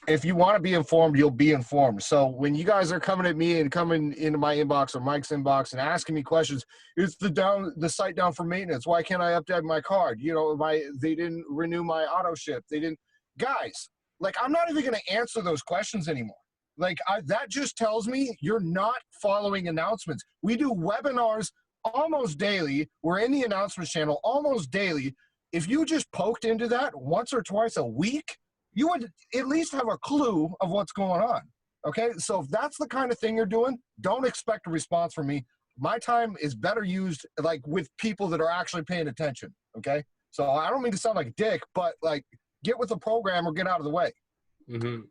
Speaker 2: If you want to be informed, you'll be informed. So when you guys are coming at me and coming into my inbox or Mike's inbox and asking me questions, is the site down for maintenance? Why can't I update my card? You know, they didn't renew my auto ship. They didn't. Guys, like, I'm not even going to answer those questions anymore. Like, that just tells me you're not following announcements. We do webinars almost daily. We're in the announcements channel almost daily. If you just poked into that once or twice a week, you would at least have a clue of what's going on. Okay? So if that's the kind of thing you're doing, don't expect a response from me. My time is better used, like, with people that are actually paying attention. Okay? So I don't mean to sound like a dick, but, like, get with the program or get out of the way.
Speaker 1: Mm-hmm.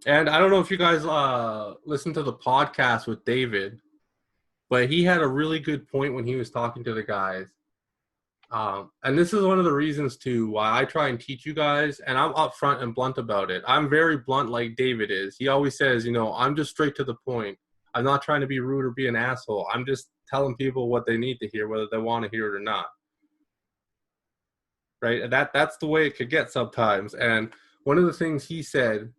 Speaker 1: And I don't know if you guys listened to the podcast with David, but he had a really good point when he was talking to the guys. And this is one of the reasons, too, why I try and teach you guys, and I'm upfront and blunt about it. I'm very blunt like David is. He always says, you know, I'm just straight to the point. I'm not trying to be rude or be an asshole. I'm just telling people what they need to hear, whether they want to hear it or not. Right? And that's the way it could get sometimes. And one of the things he said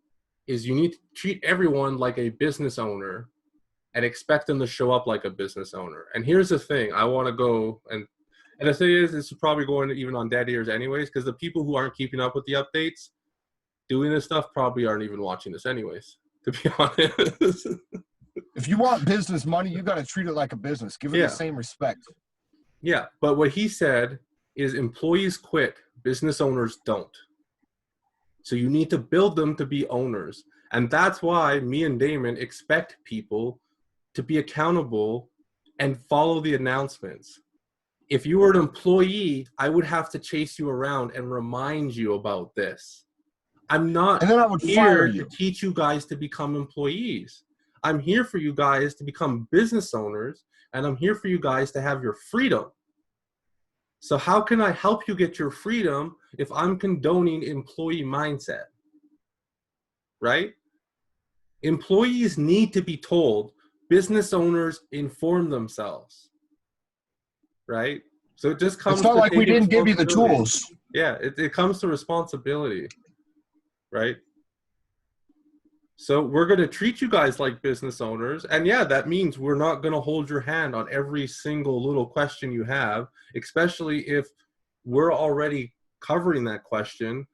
Speaker 1: is you need to treat everyone like a business owner and expect them to show up like a business owner. And here's the thing. I want to go and the thing is, this is probably going even on dead ears anyways, because the people who aren't keeping up with the updates doing this stuff probably aren't even watching this anyways, to be honest.
Speaker 2: If you want business money, you got to treat it like a business. Give it the same respect.
Speaker 1: Yeah, but what he said is employees quit, business owners don't. So you need to build them to be owners. And that's why me and Damon expect people to be accountable and follow the announcements. If you were an employee, I would have to chase you around and remind you about this. I'm not here to teach you guys to become employees. I'm here for you guys to become business owners, and I'm here for you guys to have your freedom. So how can I help you get your freedom if I'm condoning employee mindset? Right? Employees need to be told. Business owners inform themselves. Right? So it just comes.
Speaker 2: It's not like we didn't give you the tools.
Speaker 1: Yeah, it comes to responsibility. Right? So we're going to treat you guys like business owners. And yeah, that means we're not going to hold your hand on every single little question you have, especially if we're already covering that question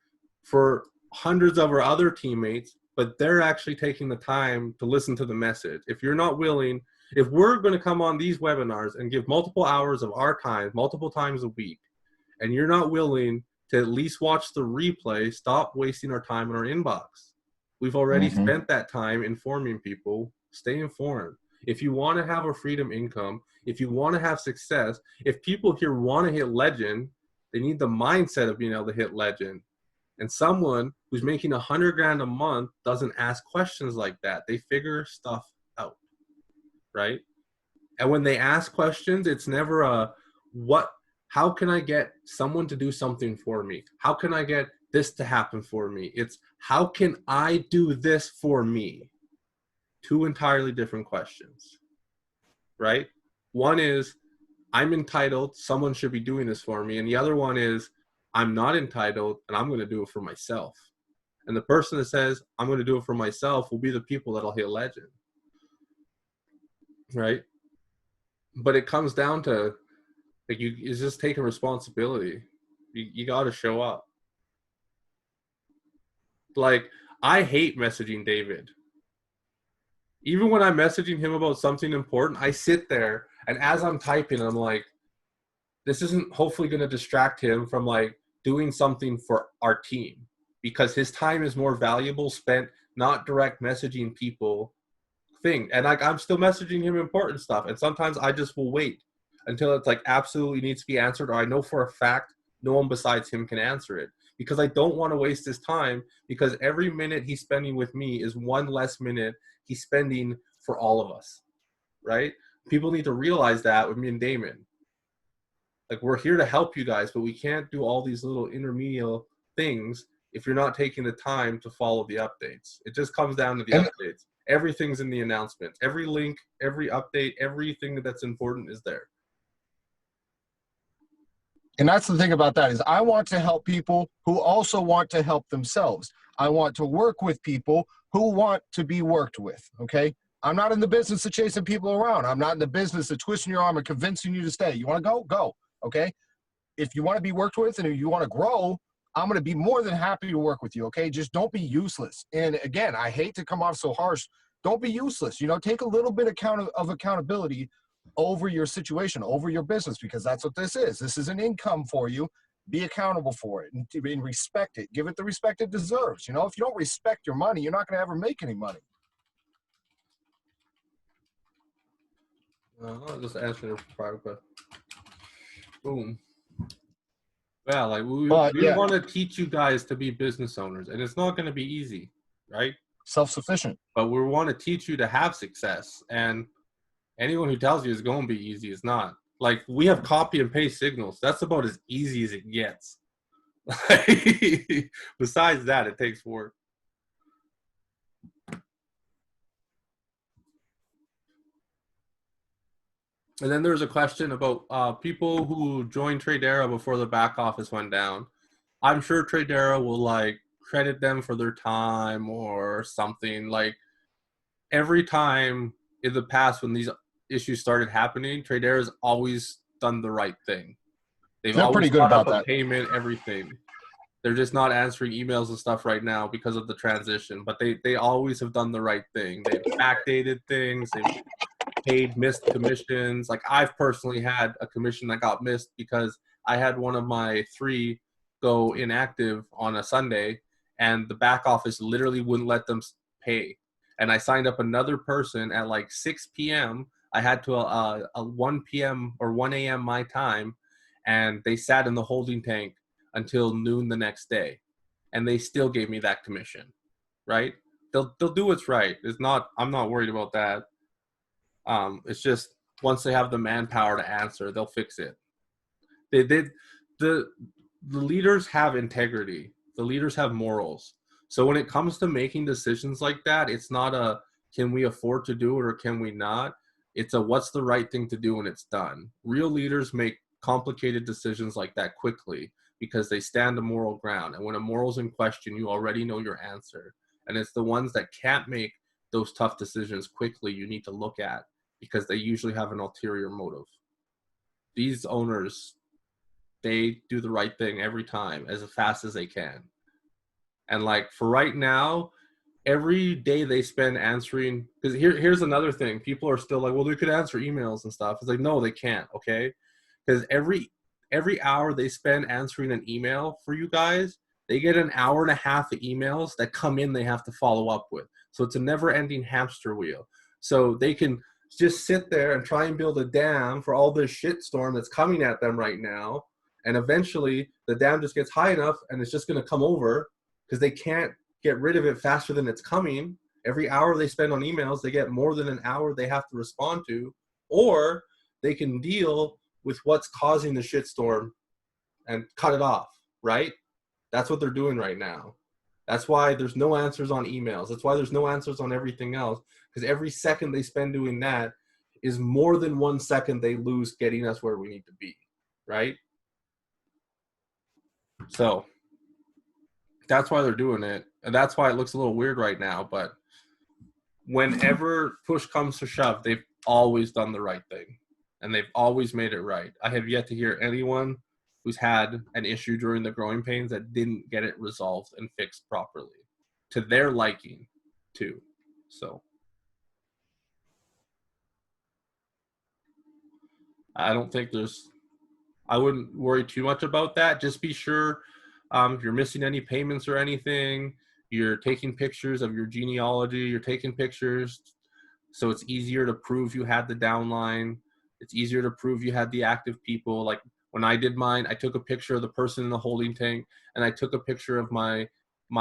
Speaker 1: for hundreds of our other teammates, but they're actually taking the time to listen to the message. If you're not willing, if we're going to come on these webinars and give multiple hours of our time, multiple times a week, and you're not willing to at least watch the replay, stop wasting our time in our inbox. We've already spent that time informing people. Stay informed. If you want to have a freedom income, if you want to have success, if people here want to hit legend, They need the mindset of being able to hit legend. And someone who's making $100,000 a month doesn't ask questions like that. They figure stuff out, right? And when they ask questions, it's never how can I get someone to do something for me? How can I get this to happen for me? It's how can I do this for me? Two entirely different questions, right? One is, I'm entitled, someone should be doing this for me. And the other one is, I'm not entitled and I'm going to do it for myself. And the person that says, I'm going to do it for myself will be the people that'll hit legend, right? But it comes down to, like, it's just taking responsibility. You got to show up. Like, I hate messaging David. Even when I'm messaging him about something important, I sit there and as I'm typing, I'm like, this isn't hopefully going to distract him from like doing something for our team, because his time is more valuable spent not direct messaging people thing. And like, I'm still messaging him important stuff. And sometimes I just will wait until it's like absolutely needs to be answered, or I know for a fact no one besides him can answer it, because I don't want to waste his time, because every minute he's spending with me is one less minute he's spending for all of us, right? People need to realize that with me and Damon. Like, we're here to help you guys, but we can't do all these little intermediate things if you're not taking the time to follow the updates. It just comes down to the updates. Everything's in the announcements. Every link, every update, everything that's important is there.
Speaker 2: And that's the thing about that is I want to help people who also want to help themselves. I want to work with people who want to be worked with, okay? I'm not in the business of chasing people around. I'm not in the business of twisting your arm and convincing you to stay. You want to go? Go, okay? If you want to be worked with and if you want to grow, I'm going to be more than happy to work with you, okay? Just don't be useless. And again, I hate to come off so harsh. Don't be useless. You know, take a little bit of accountability over your situation, over your business, because that's what this is. This is an income for you. Be accountable for it and respect it. Give it the respect it deserves. You know, if you don't respect your money, you're not going to ever make any money.
Speaker 1: I'll just answer your private question. Boom. Yeah, like we want to teach you guys to be business owners, and it's not going to be easy, right?
Speaker 2: Self-sufficient.
Speaker 1: But we want to teach you to have success, and anyone who tells you it's going to be easy is not. Like, we have copy and paste signals. That's about as easy as it gets. Besides that, it takes work. And then there's a question about people who joined Tradera before the back office went down. I'm sure Tradera will like credit them for their time or something. Like, every time in the past when these issues started happening, Tradera's always done the right thing. They're always
Speaker 2: pretty good about that.
Speaker 1: Payment, everything. They're just not answering emails and stuff right now because of the transition. But they always have done the right thing. They've backdated things. They've paid missed commissions. Like, I've personally had a commission that got missed because I had one of my 3 go inactive on a Sunday, and the back office literally wouldn't let them pay. And I signed up another person at like 6 p.m. I had to a 1 p.m. or 1 a.m. my time, and they sat in the holding tank until noon the next day, and they still gave me that commission, right? They'll do what's right. I'm not worried about that. It's just once they have the manpower to answer, they'll fix it. The leaders have integrity. The leaders have morals. So when it comes to making decisions like that, it's not a can we afford to do it or can we not? It's a what's the right thing to do when it's done. Real leaders make complicated decisions like that quickly because they stand a moral ground. And when a moral's in question, you already know your answer. And it's the ones that can't make those tough decisions quickly you need to look at, because they usually have an ulterior motive. These owners, they do the right thing every time as fast as they can. And like, for right now, every day they spend answering, because here's another thing. People are still like, well, they could answer emails and stuff. It's like, no, they can't, okay? Because every hour they spend answering an email for you guys, they get an hour and a half of emails that come in they have to follow up with. So it's a never-ending hamster wheel. So they can just sit there and try and build a dam for all this shitstorm that's coming at them right now, And eventually the dam just gets high enough and it's just going to come over because they can't get rid of it faster than it's coming. Every hour they spend on emails, they get more than an hour they have to respond to, or they can deal with what's causing the shitstorm and cut it off, right? That's what they're doing right now. That's why there's no answers on emails. That's why there's no answers on everything else, because every second they spend doing that is more than 1 second they lose getting us where we need to be, right? So that's why they're doing it, and that's why it looks a little weird right now, but whenever push comes to shove, they've always done the right thing, and they've always made it right. I have yet to hear anyone who's had an issue during the growing pains that didn't get it resolved and fixed properly to their liking too. So I don't think I wouldn't worry too much about that. Just be sure if you're missing any payments or anything, you're taking pictures of your genealogy, you're taking pictures so it's easier to prove you had the downline. It's easier to prove you had the active people. Like when I did mine, I took a picture of the person in the holding tank, and I took a picture of my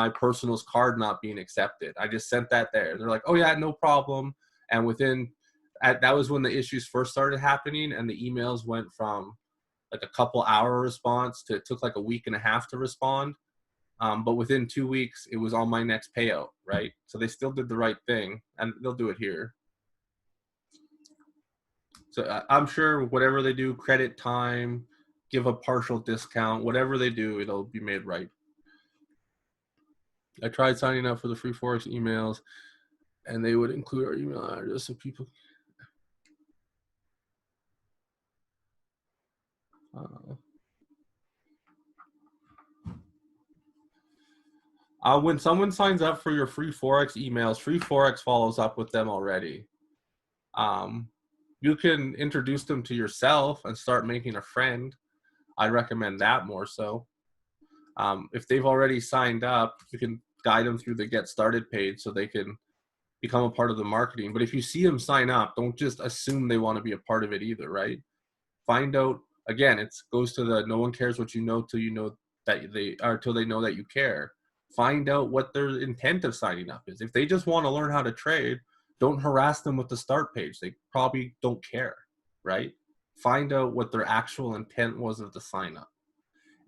Speaker 1: personal's card not being accepted. I just sent that there. They're like, oh yeah, no problem. And that was when the issues first started happening, and the emails went from like a couple hour response to it took like a week and a half to respond. But within 2 weeks, it was on my next payout, right? So they still did the right thing, and they'll do it here. So I'm sure whatever they do, credit time, give a partial discount, whatever they do, it'll be made right. I tried signing up for the free Forex emails, and they would include our email address so people. When someone signs up for your free Forex emails, free Forex follows up with them already. You can introduce them to yourself and start making a friend. I recommend that more so. If they've already signed up, you can guide them through the Get Started page so they can become a part of the marketing. But if you see them sign up, don't just assume they want to be a part of it either, right? Find out, again, it goes to the no one cares what you know till you know that till they know that you care. Find out what their intent of signing up is. If they just want to learn how to trade, don't harass them with the start page. They probably don't care, right? Find out what their actual intent was of the sign up.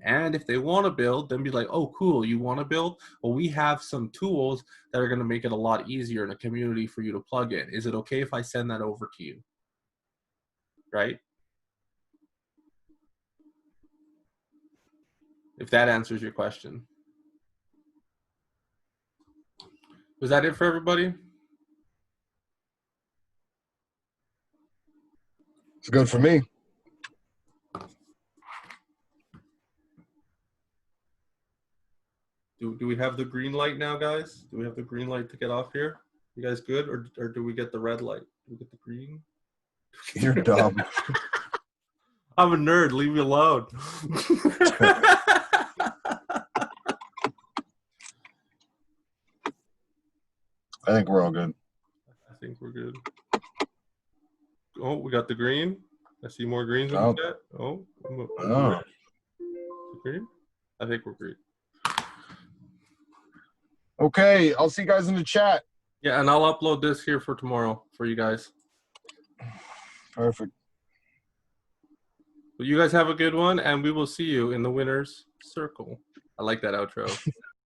Speaker 1: And if they want to build, then be like, oh, cool, you want to build? Well, we have some tools that are going to make it a lot easier in a community for you to plug in. Is it okay if I send that over to you? Right? If that answers your question. Was that it for everybody?
Speaker 2: It's good for me.
Speaker 1: Do we have the green light now, guys? Do we have the green light to get off here? You guys good, or do we get the red light? Do we get the green?
Speaker 2: You're dumb.
Speaker 1: I'm a nerd. Leave me alone.
Speaker 2: I think we're all good.
Speaker 1: I think we're good. Oh, we got the green. I see more greens in
Speaker 2: Oh.
Speaker 1: the chat. Oh. Green? I think we're green.
Speaker 2: Okay, I'll see you guys in the chat.
Speaker 1: Yeah, and I'll upload this here for tomorrow for you guys.
Speaker 2: Perfect.
Speaker 1: Well, you guys have a good one, and we will see you in the winner's circle. I like that outro.